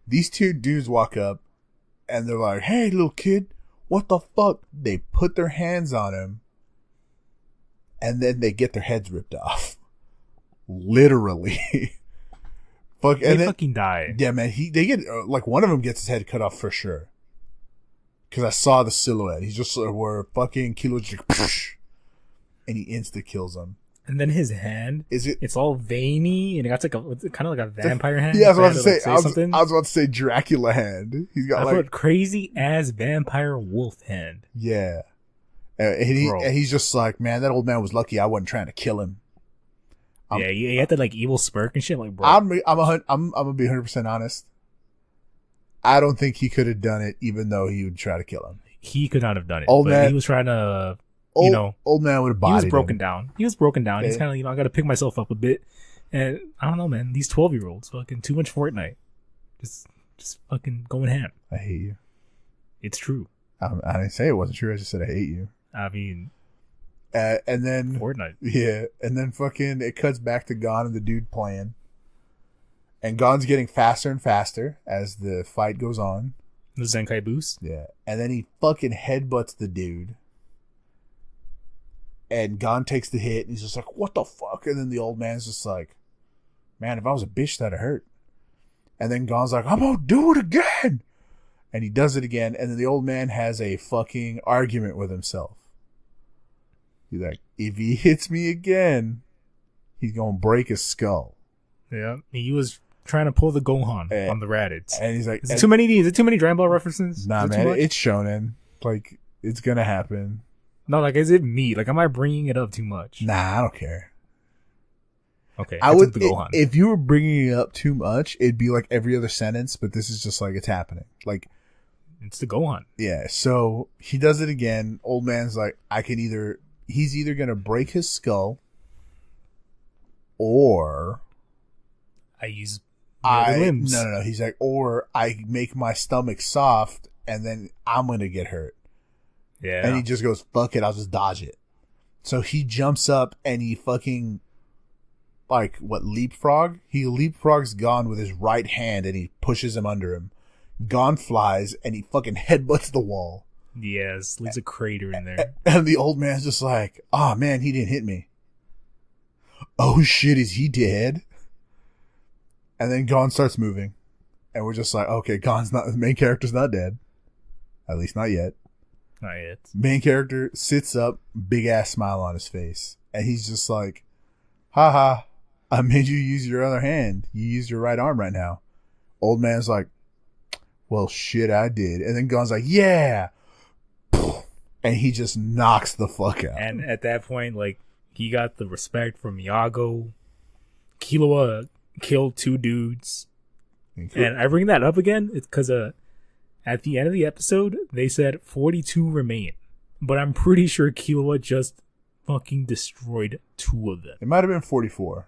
Speaker 2: these 2 dudes walk up, and they're like, "Hey, little kid, what the fuck?" They put their hands on him, and then they get their heads ripped off. Literally.
Speaker 1: They fucking die.
Speaker 2: Yeah, man. They get like one of them gets his head cut off for sure. Because I saw the silhouette. He's just where fucking Killua just like, and he insta kills him.
Speaker 1: And then his hand, it's all veiny and it got kind of like a vampire hand.
Speaker 2: Yeah, I was about to say. I was about to say Dracula hand. He's got like
Speaker 1: crazy ass vampire wolf hand.
Speaker 2: Yeah, and he's just like, "Man, that old man was lucky I wasn't trying to kill him."
Speaker 1: He had that like evil smirk and shit. Like, bro,
Speaker 2: I'm gonna be 100% honest. I don't think he could have done it, even though he would try to kill him.
Speaker 1: He could not have done it.
Speaker 2: Old man,
Speaker 1: he was trying to,
Speaker 2: old man would have bodied him.
Speaker 1: He was broken down. He's kind of, I got to pick myself up a bit. And I don't know, man. These 12-year-olds fucking too much Fortnite. Just fucking going ham.
Speaker 2: I hate you.
Speaker 1: It's true.
Speaker 2: I didn't say it wasn't true. I just said I hate you.
Speaker 1: I mean.
Speaker 2: And then
Speaker 1: Fortnite.
Speaker 2: Yeah, and then fucking it cuts back to Gon and the dude playing, and Gon's getting faster and faster as the fight goes on.
Speaker 1: The Zenkai boost.
Speaker 2: Yeah, and then he fucking headbutts the dude, and Gon takes the hit, and he's just like, "What the fuck?" And then the old man's just like, "Man, if I was a bitch, that'd hurt." And then Gon's like, "I'm gonna do it again," and he does it again, and then the old man has a fucking argument with himself. He's like, "If he hits me again, he's gonna break his skull."
Speaker 1: Yeah, he was trying to pull the Gohan on the Raditz.
Speaker 2: And he's like,
Speaker 1: is it too many Dragon Ball references?
Speaker 2: Nah, man, it's shonen. Like, it's gonna happen.
Speaker 1: No, like, is it me? Like, am I bringing it up too much?
Speaker 2: Nah, I don't care.
Speaker 1: Okay,
Speaker 2: I would,
Speaker 1: the Gohan.
Speaker 2: if you were bringing it up too much, it'd be like every other sentence, but this is just like, it's happening. Like,
Speaker 1: it's the Gohan.
Speaker 2: yeah, so he does it again. Old man's like, he's either gonna break his skull, or
Speaker 1: I use the limbs.
Speaker 2: No. He's like, or I make my stomach soft, and then I'm gonna get hurt.
Speaker 1: Yeah.
Speaker 2: And he just goes, fuck it, I'll just dodge it. So he jumps up and he fucking, like, leapfrog? He leapfrogs Gon with his right hand and he pushes him under him. Gon flies and he fucking headbutts the wall.
Speaker 1: Yes, leaves a crater in there.
Speaker 2: And the old man's just like, oh man, he didn't hit me. Oh shit, is he dead? And then Gon starts moving. And we're just like, okay, the main character's not dead. At least not yet.
Speaker 1: Not yet.
Speaker 2: Main character sits up, big ass smile on his face. And he's just like, haha, I made you use your other hand. You used your right arm right now. Old man's like, well, shit, I did. And then Gon's like, yeah. And he just knocks the fuck out.
Speaker 1: And at that point, like, he got the respect from Iago. Killua killed 2 dudes. And I bring that up again. It's because at the end of the episode, they said 42 remain. But I'm pretty sure Killua just fucking destroyed 2 of them.
Speaker 2: It might have been 44.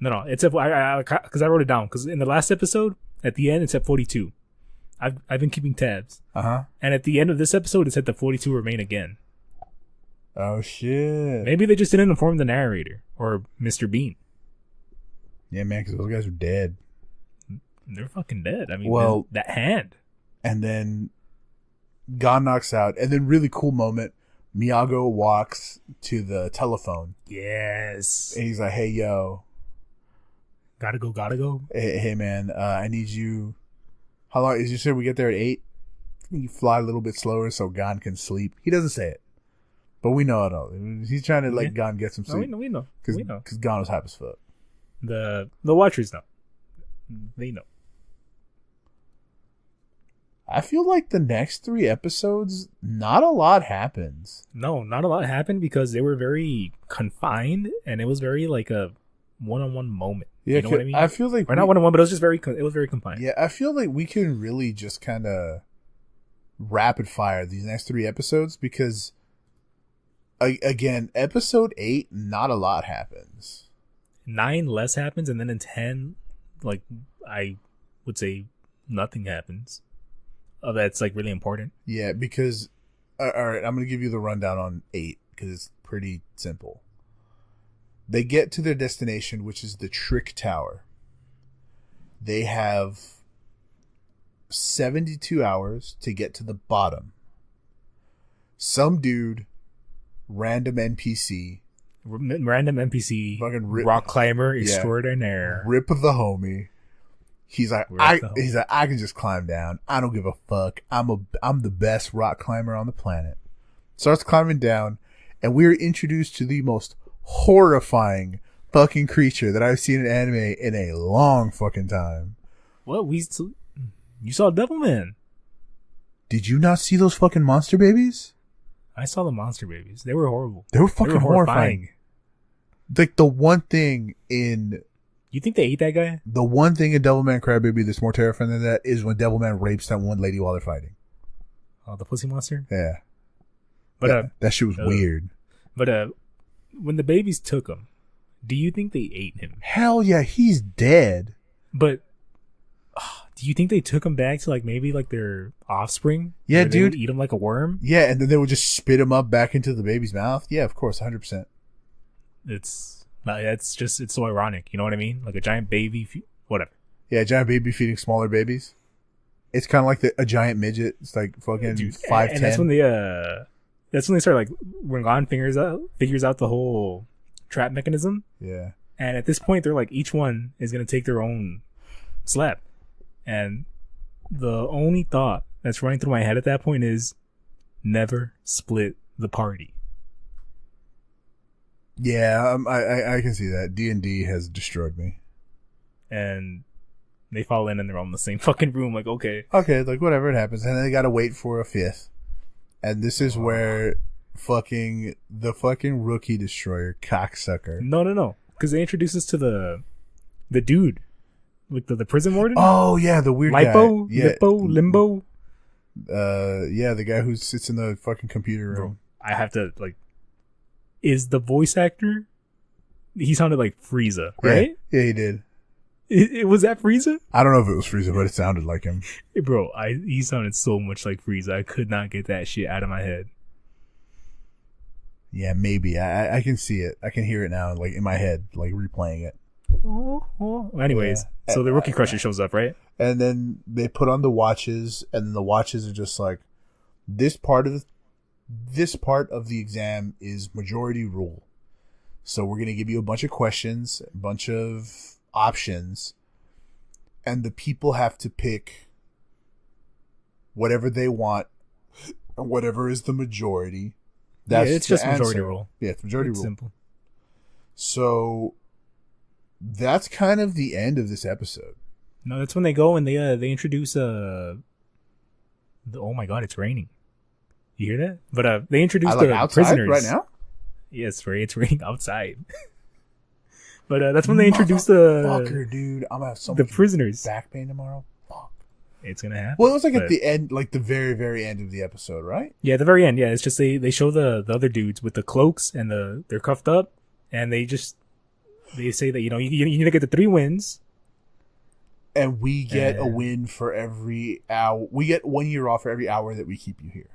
Speaker 1: No. It's because I wrote it down. Because in the last episode, at the end, it said 42. I've been keeping tabs.
Speaker 2: Uh-huh.
Speaker 1: And at the end of this episode, it said the 42 remain again.
Speaker 2: Oh, shit.
Speaker 1: Maybe they just didn't inform the narrator or Mr. Bean.
Speaker 2: Yeah, man, because those guys are dead.
Speaker 1: They're fucking dead. I mean,
Speaker 2: well,
Speaker 1: that hand.
Speaker 2: And then Gon knocks out. And then really cool moment. Miyagi walks to the telephone.
Speaker 1: Yes.
Speaker 2: And he's like, hey, yo.
Speaker 1: Gotta go.
Speaker 2: Hey man, I need you. How long? Is you said we get there at 8? You fly a little bit slower so Gon can sleep. He doesn't say it. But we know it all. He's trying to let Gon get some sleep.
Speaker 1: No, we know.
Speaker 2: Because Gon was hype as fuck.
Speaker 1: The Watchers know. They know.
Speaker 2: I feel like the next 3 episodes, not a lot happens.
Speaker 1: No, not a lot happened because they were very confined and it was very like a one-on-one moment.
Speaker 2: Yeah,
Speaker 1: you know what I mean?
Speaker 2: I feel like...
Speaker 1: Or not one-on-one, but it was very confined.
Speaker 2: Yeah, I feel like we can really just kind of rapid fire these next 3 episodes because, again, episode 8, not a lot happens.
Speaker 1: 9 less happens, and then in 10, like, I would say nothing happens. That's, like, really important.
Speaker 2: Yeah, because... Alright, I'm going to give you the rundown on 8, because it's pretty simple. They get to their destination, which is the Trick Tower. They have 72 hours to get to the bottom. Some dude, random NPC, fucking
Speaker 1: rock climber extraordinaire,
Speaker 2: rip of the homie. He's like, I can just climb down. I don't give a fuck. I'm the best rock climber on the planet. Starts climbing down, and we're introduced to the most horrifying fucking creature that I've seen in anime in a long fucking time.
Speaker 1: Well, you saw Devilman.
Speaker 2: Did you not see those fucking monster babies?
Speaker 1: I saw the monster babies. They were horrible.
Speaker 2: They were fucking horrifying. Like the one thing in...
Speaker 1: You think they ate that guy?
Speaker 2: The one thing in Devilman Crybaby that's more terrifying than that is when Devilman rapes that one lady while they're fighting.
Speaker 1: Oh, the pussy monster?
Speaker 2: Yeah.
Speaker 1: But
Speaker 2: that shit was weird.
Speaker 1: But when the babies took him, do you think they ate him?
Speaker 2: Hell yeah, he's dead.
Speaker 1: But do you think they took him back to like maybe like their offspring?
Speaker 2: Yeah,
Speaker 1: dude. They would eat him like a worm?
Speaker 2: Yeah, and then they would just spit him up back into the baby's mouth? Yeah, of course, 100%.
Speaker 1: It's so ironic. You know what I mean? Like a giant baby, whatever.
Speaker 2: Yeah, a giant baby feeding smaller babies. It's kind of like a giant midget. It's like fucking 5'10".
Speaker 1: And that's when they start like when Gon figures out the whole trap mechanism.
Speaker 2: Yeah.
Speaker 1: And at this point, they're like each one is gonna take their own slap, and the only thought that's running through my head at that point is never split the party.
Speaker 2: Yeah, I can see that. D&D has destroyed me.
Speaker 1: And they fall in and they're all in the same fucking room. Like, okay,
Speaker 2: like whatever, it happens, and then they gotta wait for a 5th. And this is where the fucking rookie destroyer cocksucker.
Speaker 1: No. Because they introduced us to the dude. Like the prison warden?
Speaker 2: Oh, yeah, the weird
Speaker 1: Lipo?
Speaker 2: guy. Yeah.
Speaker 1: Limbo?
Speaker 2: Yeah, the guy who sits in the fucking computer room.
Speaker 1: Bro, I have to, like... Is the voice actor... He sounded like Frieza, right?
Speaker 2: Yeah, he did.
Speaker 1: Was that Frieza?
Speaker 2: I don't know if it was Frieza, but it sounded like him.
Speaker 1: Bro, he sounded so much like Frieza. I could not get that shit out of my head.
Speaker 2: Yeah, maybe. I can see it. I can hear it now, like in my head, like replaying it.
Speaker 1: Anyways, so the Rookie Crusher shows up, right?
Speaker 2: And then they put on the watches, and then the watches are just like, this part of the exam is majority rule. So we're gonna give you a bunch of questions, a bunch of options, and the people have to pick whatever they want, whatever is the majority. That's
Speaker 1: it's just
Speaker 2: answer.
Speaker 1: majority rule.
Speaker 2: Yeah, it's majority rule.
Speaker 1: Simple.
Speaker 2: So that's kind of the end of this episode.
Speaker 1: No, that's when they go and they introduce oh my god, it's raining. You hear that? But they introduce the
Speaker 2: outside
Speaker 1: prisoners
Speaker 2: right now.
Speaker 1: Yes, Ray, it's raining outside. But that's when they introduce the
Speaker 2: fucker, dude. I'm gonna have so
Speaker 1: the
Speaker 2: much
Speaker 1: prisoners.
Speaker 2: back pain tomorrow. Fuck.
Speaker 1: It's gonna happen.
Speaker 2: Well, it was like at the end, like the very, very end of the episode, right?
Speaker 1: Yeah, at the very end. Yeah, it's just they show the other dudes with the cloaks and they're cuffed up, and they say that you need to get the 3 wins,
Speaker 2: and we get a win for every hour. We get 1 year off for every hour that we keep you here.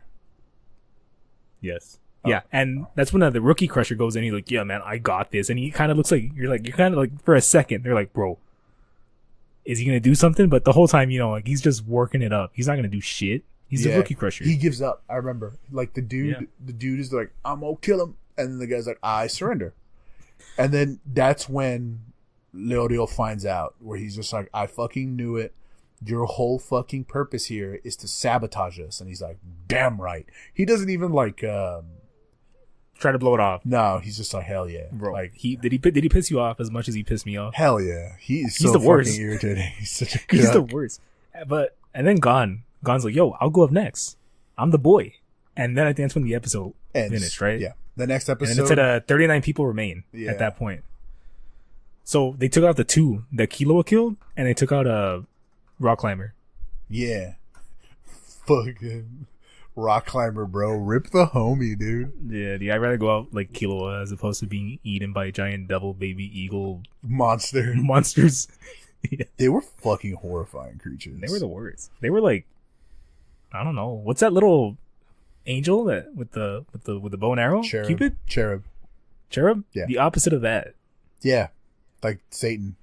Speaker 1: Yes. Yeah, and that's when the Rookie Crusher goes in. He's like, "Yeah, man, I got this," and he kind of looks like you're kind of like for a second they're like, "Bro, is he gonna do something?" But the whole time, like he's just working it up. He's not gonna do shit. He's the Rookie Crusher.
Speaker 2: He gives up. I remember, like the dude is like, "I'm gonna kill him," and then the guy's like, "I surrender," and then that's when Leorio finds out, where he's just like, "I fucking knew it. Your whole fucking purpose here is to sabotage us," and he's like, "Damn right." He doesn't even like.
Speaker 1: Try to blow it off.
Speaker 2: No, he's just like, hell yeah,
Speaker 1: bro.
Speaker 2: Like,
Speaker 1: did he piss you off as much as he pissed me off?
Speaker 2: Hell yeah, he's
Speaker 1: the worst.
Speaker 2: Fucking irritating. He's such a cuck.
Speaker 1: He's the worst. And then Gon's like, "Yo, I'll go up next. I'm the boy." And then I think that's when the episode finished, right?
Speaker 2: Yeah, the next episode.
Speaker 1: And it said 39 people remain at that point. So they took out the 2 that Killua killed, and they took out a rock climber.
Speaker 2: Yeah, fucking. Rock climber, bro. Rip the homie, dude.
Speaker 1: Yeah, dude. I'd rather go out like Killua as opposed to being eaten by giant devil baby eagle monsters. Yeah.
Speaker 2: They were fucking horrifying creatures.
Speaker 1: They were the worst. They were like, I don't know. What's that little angel that with the bow and arrow?
Speaker 2: Cherub.
Speaker 1: Cupid?
Speaker 2: Cherub?
Speaker 1: Yeah. The opposite of that.
Speaker 2: Yeah. Like Satan.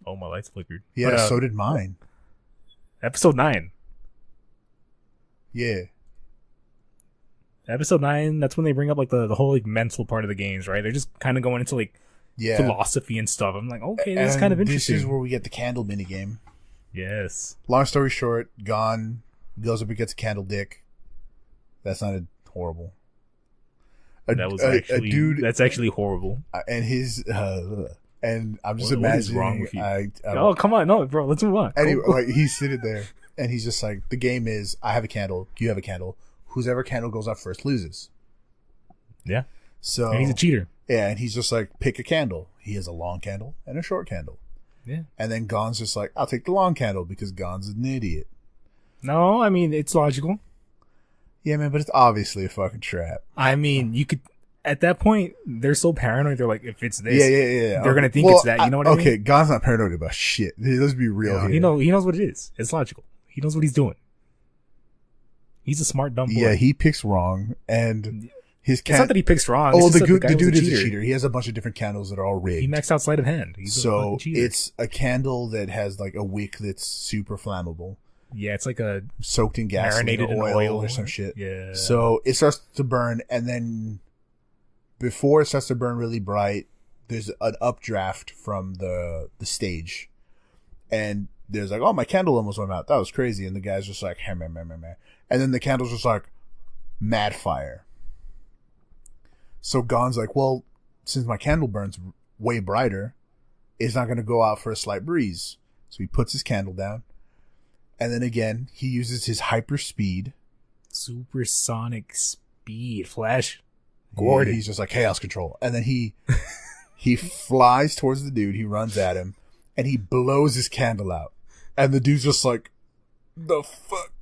Speaker 1: Oh, my lights flickered.
Speaker 2: Yeah, but, so did mine.
Speaker 1: Episode 9.
Speaker 2: Yeah.
Speaker 1: Episode 9, that's when they bring up like the whole like mental part of the games, right? They're just kind of going into like philosophy and stuff. I'm like, okay, this is kind of interesting.
Speaker 2: This is where we get the candle minigame.
Speaker 1: Yes.
Speaker 2: Long story short, Gon goes up and gets a candle dick. That sounded horrible.
Speaker 1: That's actually horrible.
Speaker 2: And his and I'm just
Speaker 1: imagining.
Speaker 2: What is wrong with you?
Speaker 1: Come on, no, bro, let's move on.
Speaker 2: Anyway, like, he's sitting there. And he's just like, the game is, I have a candle, you have a candle. Whoever candle goes up first loses.
Speaker 1: Yeah.
Speaker 2: So
Speaker 1: and he's a cheater.
Speaker 2: Yeah, and he's just like, pick a candle. He has a long candle and a short candle.
Speaker 1: Yeah.
Speaker 2: And then Gon's just like, I'll take the long candle because Gon's an idiot.
Speaker 1: No, I mean, it's logical.
Speaker 2: Yeah, man, but it's obviously a fucking trap.
Speaker 1: I mean, you could, at that point, they're so paranoid. They're like, if it's this,
Speaker 2: yeah.
Speaker 1: They're going to think it's that. You know what I mean?
Speaker 2: Okay, Gon's not paranoid about shit. Let's be real here.
Speaker 1: He knows what it is. It's logical. He knows what he's doing. He's a smart dumb boy.
Speaker 2: Yeah, he picks wrong, and his
Speaker 1: it's not that he picks wrong.
Speaker 2: Oh, the dude is a cheater. He has a bunch of different candles that are all rigged.
Speaker 1: He maxed out sleight of hand.
Speaker 2: So it's a candle that has like a wick that's super flammable.
Speaker 1: Yeah, it's like a
Speaker 2: soaked in gasoline or oil or some shit.
Speaker 1: Yeah.
Speaker 2: So it starts to burn, and then before it starts to burn really bright, there's an updraft from the stage, and there's like, oh, my candle almost went out. That was crazy. And the guy's just like, hey, man. And then the candle's just like, mad fire. So Gon's like, well, since my candle burns way brighter, it's not going to go out for a slight breeze. So he puts his candle down. And then again, he uses his hyper speed
Speaker 1: supersonic speed. Flash
Speaker 2: Yeah,
Speaker 1: Gordon.
Speaker 2: he's just like chaos control, and then he flies towards the dude. He runs at him, and he blows his candle out, and the dude's just like, the fuck.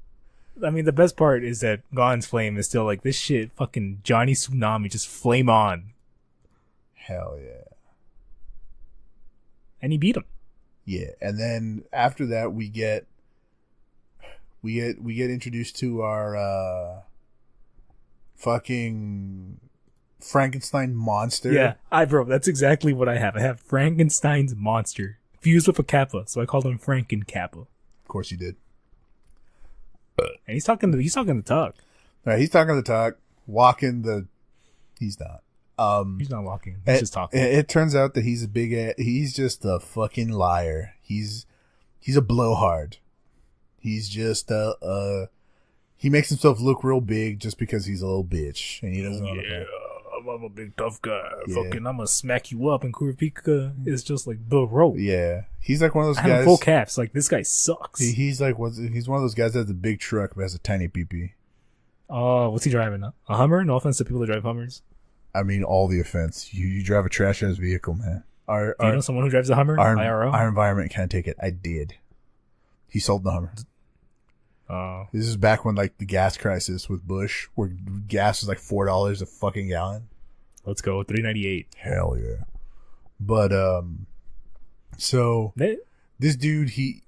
Speaker 1: I mean, the best part is that Gon's flame is still like, this shit fucking Johnny Tsunami, just flame on.
Speaker 2: Hell yeah.
Speaker 1: And he beat him.
Speaker 2: Yeah, and then after that we get introduced to our fucking Frankenstein monster.
Speaker 1: Yeah, that's exactly what I have. I have Frankenstein's monster fused with a Kappa, so I called him Franken Kappa.
Speaker 2: Of course you did.
Speaker 1: And he's talking the talk.
Speaker 2: All right, he's talking the talk, walking the. He's not.
Speaker 1: He's not walking. He's just talking.
Speaker 2: It turns out that he's just a fucking liar. He's a blowhard. He's just he makes himself look real big just because he's a little bitch and he doesn't know how to play.
Speaker 1: I'm a big tough guy.
Speaker 2: Yeah.
Speaker 1: Fucking, I'm gonna smack you up. And Kurapika is just like, bro.
Speaker 2: Yeah, he's like one of those
Speaker 1: I have
Speaker 2: guys.
Speaker 1: full caps. Like, this guy sucks.
Speaker 2: He's like he's one of those guys that has a big truck but has a tiny pee-pee.
Speaker 1: What's he driving? A Hummer? No offense to people that drive Hummers.
Speaker 2: I mean, all the offense. You drive a trash ass vehicle, man.
Speaker 1: Do you know someone who drives a Hummer? IRL?
Speaker 2: Our environment can't take it. I did. He sold the Hummer. This is back when like the gas crisis with Bush, where gas was like $4 a fucking gallon.
Speaker 1: Let's go. $3.98.
Speaker 2: Hell yeah. But so this dude, he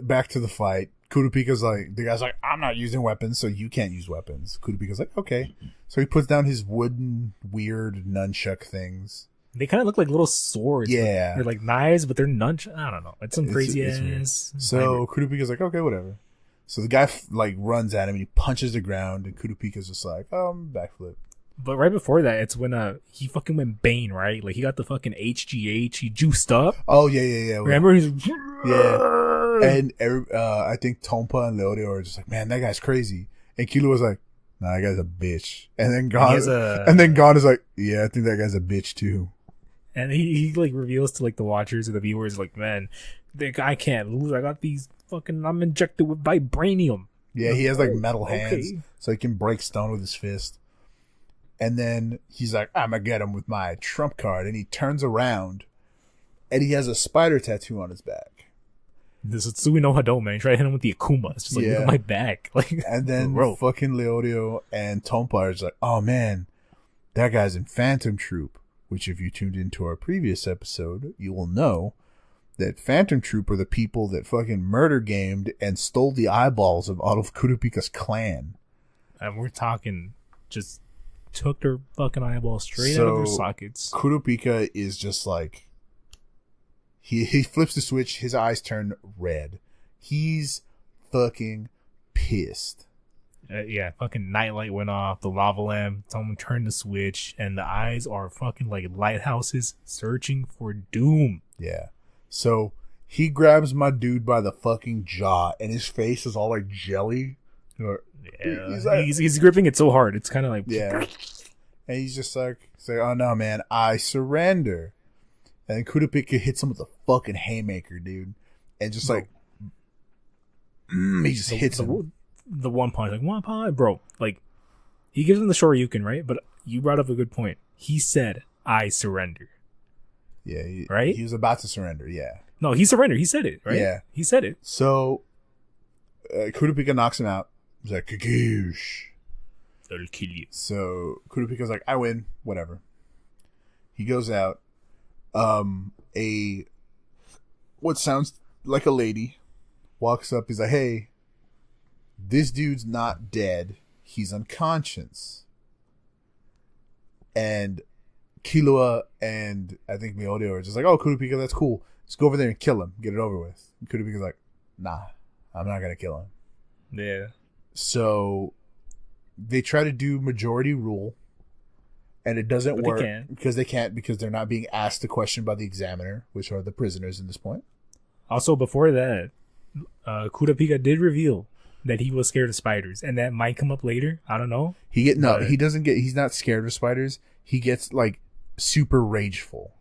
Speaker 2: back to the fight. Kurapika's like, the guy's like, I'm not using weapons, so you can't use weapons. Kurapika's like, okay. So he puts down his wooden, weird nunchuck things.
Speaker 1: They kind of look like little swords.
Speaker 2: Yeah.
Speaker 1: They're like knives, but they're nunchucks. I don't know. It's some crazy ass.
Speaker 2: So Kurapika's like, okay, whatever. So the guy like runs at him and he punches the ground, and Kurapika's just like, backflip.
Speaker 1: But right before that, it's when he fucking went Bane, right? Like, he got the fucking HGH. He juiced up.
Speaker 2: Oh yeah.
Speaker 1: Remember? He's
Speaker 2: yeah. And I think Tompa and Leodio are just like, man, that guy's crazy. And Kilo was like, nah, that guy's a bitch. And then Gon is like, yeah, I think that guy's a bitch too.
Speaker 1: And he like reveals to like the watchers or the viewers, like, man, the guy can't lose. I got these fucking, I'm injected with vibranium.
Speaker 2: Yeah, he has like metal hands,
Speaker 1: okay.
Speaker 2: So he can break stone with his fist. And then he's like, I'm gonna get him with my trump card. And he turns around and he has a spider tattoo on his back.
Speaker 1: This is Tsui no Hado, man. Try to hit him with the Akuma. It's just like, look at my back. Like,
Speaker 2: and then fucking Leodio and Tompa are just like, oh man, that guy's in Phantom Troop. Which, if you tuned into our previous episode, you will know that Phantom Troop are the people that fucking murder gamed and stole the eyeballs of all of Kurapika's clan.
Speaker 1: And we're talking just took their fucking eyeballs straight out of their sockets.
Speaker 2: Kurapika is just like, he flips the switch, his eyes turn red. He's fucking pissed.
Speaker 1: Yeah, fucking nightlight went off, the lava lamp, someone turned the switch, and the eyes are fucking like lighthouses searching for doom.
Speaker 2: Yeah. So he grabs my dude by the fucking jaw, and his face is all like jelly.
Speaker 1: Yeah, he's gripping it so hard, it's kind of like,
Speaker 2: yeah. And he's just like, oh no, man, I surrender. And then Kurapika hits him with a fucking haymaker, dude, and just like, he just hits him.
Speaker 1: The one punch, like, one punch, bro. Like, he gives him the Shoryuken, right? But you brought up a good point. He said, I surrender.
Speaker 2: Yeah.
Speaker 1: Right?
Speaker 2: He was about to surrender, yeah.
Speaker 1: No, he surrendered. He said it, right?
Speaker 2: Yeah.
Speaker 1: He said it.
Speaker 2: So, Kurapika knocks him out. He's like, Kagoosh.
Speaker 1: I'll kill you.
Speaker 2: So, Kurapika's like, I win. Whatever. He goes out. What sounds like a lady walks up. He's like, hey, this dude's not dead. He's unconscious. And Killua and I think Miyodio are just like, oh, Kurapika, that's cool. Just go over there and kill him. Get it over with. And Kurapika's like, nah, I'm not going to kill him.
Speaker 1: Yeah.
Speaker 2: So they try to do majority rule. And it doesn't work because they can't, because they're not being asked a question by the examiner, which are the prisoners in this point. Also,
Speaker 1: before that, Kurapika did reveal that he was scared of spiders, and that might come up later. I don't know.
Speaker 2: He's not scared of spiders. He gets like super rageful.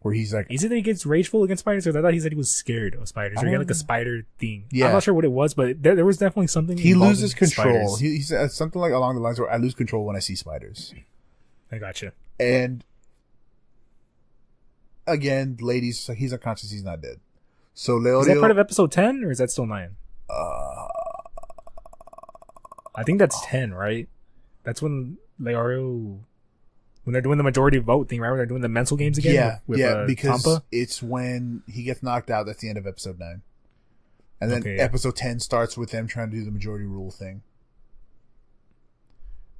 Speaker 2: where he's like,
Speaker 1: is it that he gets rageful against spiders? Or I thought he said he was scared of spiders, or he had like a spider thing. Yeah. I'm not sure what it was, but there was definitely something.
Speaker 2: He loses control. He said something like along the lines where I lose control when I see spiders.
Speaker 1: I gotcha.
Speaker 2: And again, ladies, he's unconscious. He's not dead. So Leorio,
Speaker 1: is that part of episode 10 or is that still 9? I think that's 10, right? That's when Leorio, when they're doing the majority vote thing, right? When they're doing the mental games again.
Speaker 2: Yeah, because Tampa. It's when he gets knocked out. That's the end of episode 9. And then episode 10 starts with them trying to do the majority rule thing.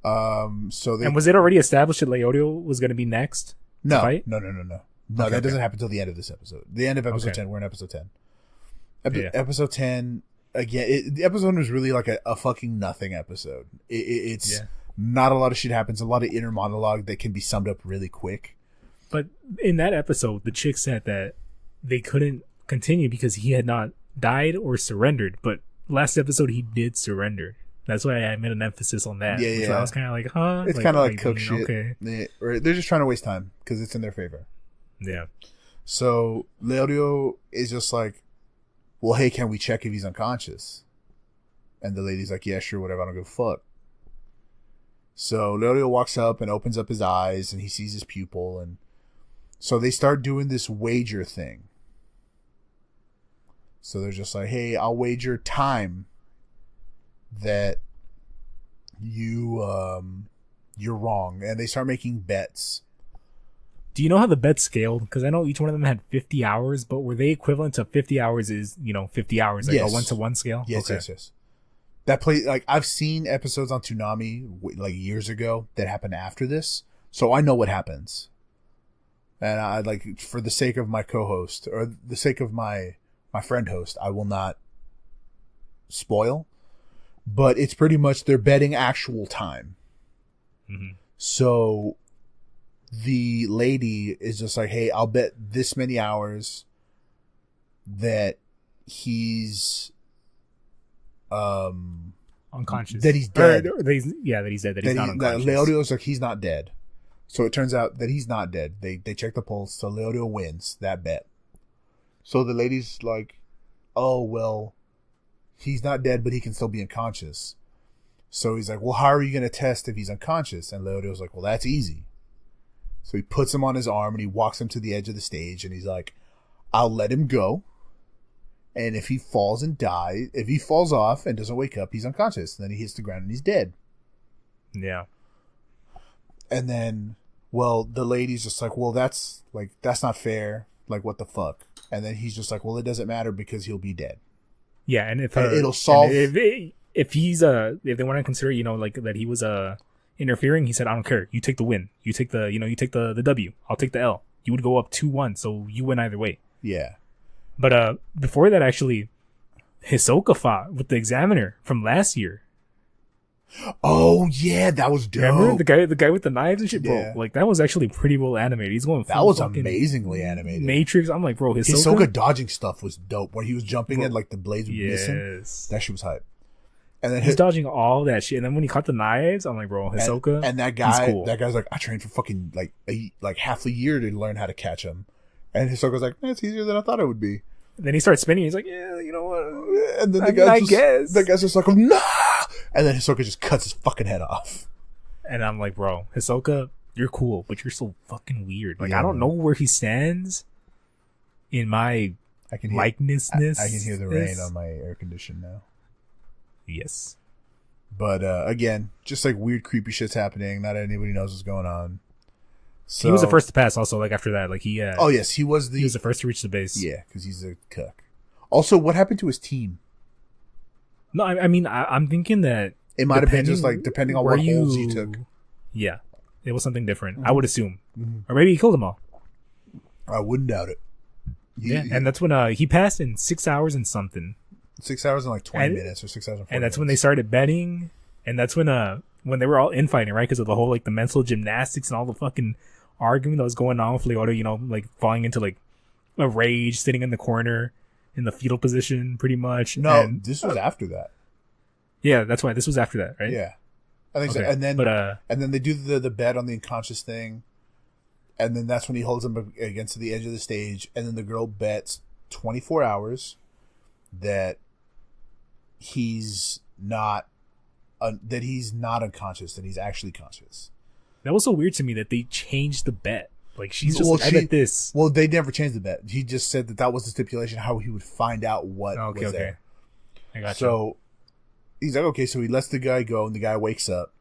Speaker 2: And
Speaker 1: was it already established that Leorio was going to be next?
Speaker 2: No, that doesn't happen until the end of this episode. The end of episode 10. We're in episode 10. Episode 10, again, the episode was really like a fucking nothing episode. It's not a lot of shit happens. A lot of inner monologue that can be summed up really quick.
Speaker 1: But in that episode, the chick said that they couldn't continue because he had not died or surrendered. But last episode, he did surrender. That's why I made an emphasis on that. Yeah. So I was kind of like, huh?
Speaker 2: It's kind of like cook shit. Okay. They're just trying to waste time because it's in their favor.
Speaker 1: Yeah.
Speaker 2: So Leorio is just like, well, hey, can we check if he's unconscious? And the lady's like, yeah, sure, whatever. I don't give a fuck. So Leorio walks up and opens up his eyes and he sees his pupil. And so they start doing this wager thing. So they're just like, hey, I'll wager time that you're wrong. And they start making bets.
Speaker 1: Do you know how the bets scaled? Because I know each one of them had 50 hours, but were they equivalent to 50 hours is, 50 hours, like a 1-to-1 scale?
Speaker 2: Yes, okay. yes. That play, like, I've seen episodes on Toonami, like, years ago that happened after this, so I know what happens. And I, like, for the sake of my co-host, or the sake of my friend host, I will not spoil. But it's pretty much, they're betting actual time. Mm-hmm. So the lady is just like, hey, I'll bet this many hours that he's
Speaker 1: unconscious,
Speaker 2: that he's dead,
Speaker 1: that he's dead, that he's not unconscious.
Speaker 2: Leorio's like, he's not dead. So it turns out that he's not dead. They check the pulse, so Leorio wins that bet. So the lady's like, oh well, he's not dead, but he can still be unconscious. So he's like, well, how are you going to test if he's unconscious? And Leorio's like, well, that's easy. So he puts him on his arm and he walks him to the edge of the stage and he's like, I'll let him go. And if he falls off and doesn't wake up, he's unconscious. And then he hits the ground and he's dead.
Speaker 1: Yeah.
Speaker 2: And then, well, the lady's just like, well, that's not fair. Like, what the fuck? And then he's just like, well, it doesn't matter because he'll be dead.
Speaker 1: Yeah. And
Speaker 2: it'll solve.
Speaker 1: If they want to consider, like that he was interfering, he said, I don't care. You take the win. You take the W. I'll take the L. You would go up 2-1, so you win either way.
Speaker 2: Yeah.
Speaker 1: But before that, actually, Hisoka fought with the Examiner from last year.
Speaker 2: Oh yeah, that was dope.
Speaker 1: Remember the guy with the knives and shit, bro? Yeah. Like that was actually pretty well animated. He's going.
Speaker 2: That was amazingly animated.
Speaker 1: Matrix. I'm like, bro,
Speaker 2: Hisoka dodging stuff was dope. When he was jumping and like the blades were missing, that shit was hype. And then
Speaker 1: he's dodging all that shit. And then when he caught the knives, I'm like, bro, Hisoka.
Speaker 2: And that guy, cool. That guy's like, I trained for fucking like half a year to learn how to catch him. And Hisoka's like, it's easier than I thought it would be.
Speaker 1: And then he starts spinning. He's like, yeah, you know what?
Speaker 2: And then the guy's just like, no. And then Hisoka just cuts his fucking head off.
Speaker 1: And I'm like, bro, Hisoka, you're cool, but you're so fucking weird. Like, I don't know where he stands in my likenessness.
Speaker 2: I can hear the rain on my air condition now.
Speaker 1: Yes.
Speaker 2: But again, just like weird, creepy shit's happening. Not anybody knows what's going on. So,
Speaker 1: he was the first to pass. Also, like after that, like he.
Speaker 2: Oh yes, he was the
Speaker 1: first to reach the base.
Speaker 2: Yeah, because he's a cuck. Also, what happened to his team?
Speaker 1: No, I mean, I'm thinking that
Speaker 2: it might have been just like depending on what holes he took.
Speaker 1: Yeah, it was something different. Mm-hmm. I would assume, or maybe he killed them all.
Speaker 2: I wouldn't doubt it.
Speaker 1: And that's when he passed in 6 hours and something.
Speaker 2: 6 hours and like 20 minutes, or 6 hours and 40
Speaker 1: And that's
Speaker 2: minutes.
Speaker 1: when they started betting, and that's when they were all infighting, right? Because of the whole like the mental gymnastics and all the fucking arguing that was going on with Leorio, like falling into like a rage, sitting in the corner in the fetal position, pretty much.
Speaker 2: No, this was after that.
Speaker 1: Yeah, that's why this was after that, right?
Speaker 2: Yeah, I think so. And then, and then they do the bet on the unconscious thing, And then that's when he holds him against the edge of the stage. And then the girl bets 24 hours that he's not unconscious, that he's actually conscious.
Speaker 1: That was so weird to me that they changed the bet. Like, she's just I bet this.
Speaker 2: Well, they never changed the bet. He just said that was the stipulation, how he would find out what was there.
Speaker 1: I got you.
Speaker 2: So he's like, okay, so he lets the guy go, and the guy wakes up.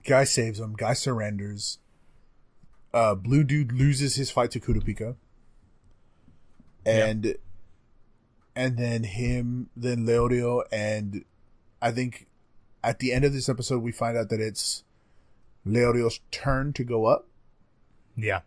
Speaker 2: Guy saves him. Guy surrenders. Blue dude loses his fight to Kurapika. And then Leorio, and I think at the end of this episode we find out that it's Leorio's turn to go up.
Speaker 1: Yeah.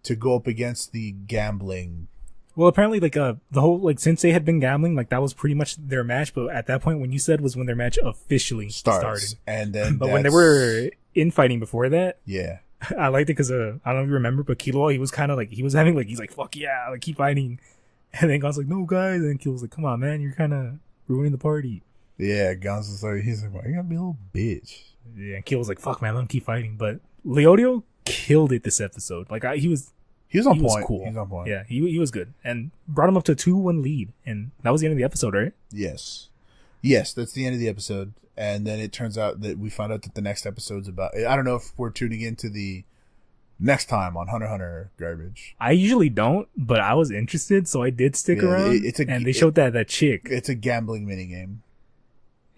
Speaker 2: To go up against the gambling.
Speaker 1: Well, apparently, like, the whole, like, since they had been gambling, like, that was pretty much their match, but at that point, when you said was when their match officially started.
Speaker 2: And then
Speaker 1: but when they were infighting before that.
Speaker 2: Yeah.
Speaker 1: I liked it because, I don't know if you remember, but Killua, he was kind of like, he's like, fuck yeah, like, keep fighting. And then Gon's like, no, guys. And Killua's like, come on, man, you're kind of ruining the party.
Speaker 2: Yeah, Gon's just like, he's like, why you gotta be a little bitch?
Speaker 1: Yeah, and Killua's like, fuck, man, let him keep fighting. But Leorio killed it this episode. Like, he was on point. Was cool. He was on point. Yeah, he was good. And brought him up to a 2-1 lead. And that was the end of the episode, right?
Speaker 2: Yes, that's the end of the episode. And then it turns out that we found out that the next episode's about... I don't know if we're tuning into the next time on HunterxHunter garbage.
Speaker 1: I usually don't, but I was interested, so I did stick around. And they showed that chick.
Speaker 2: It's a gambling minigame.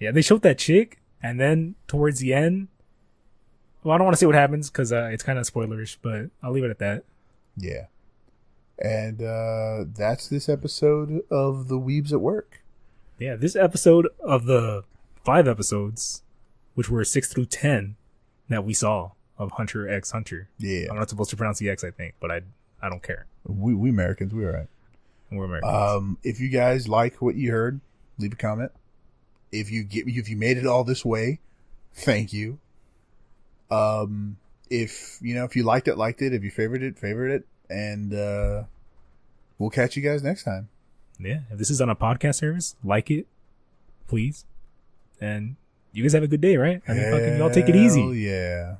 Speaker 1: Yeah, they showed that chick. And then towards the end... Well, I don't want to say what happens because it's kind of spoilerish, but I'll leave it at that.
Speaker 2: Yeah. And that's this episode of the Weebs at Work.
Speaker 1: Yeah, this episode of the 5 episodes, which were 6 through 10, that we saw of HunterxHunter.
Speaker 2: Yeah.
Speaker 1: I'm not supposed to pronounce the X, I think, but I don't care.
Speaker 2: We Americans, we're all right.
Speaker 1: We're Americans. If
Speaker 2: you guys like what you heard, leave a comment. If you made it all this way, thank you. If you liked it, if you favorite it, and we'll catch you guys next time.
Speaker 1: Yeah, if this is on a podcast service, like it, please. And you guys have a good day, right? I mean, fucking y'all take it easy.
Speaker 2: Yeah.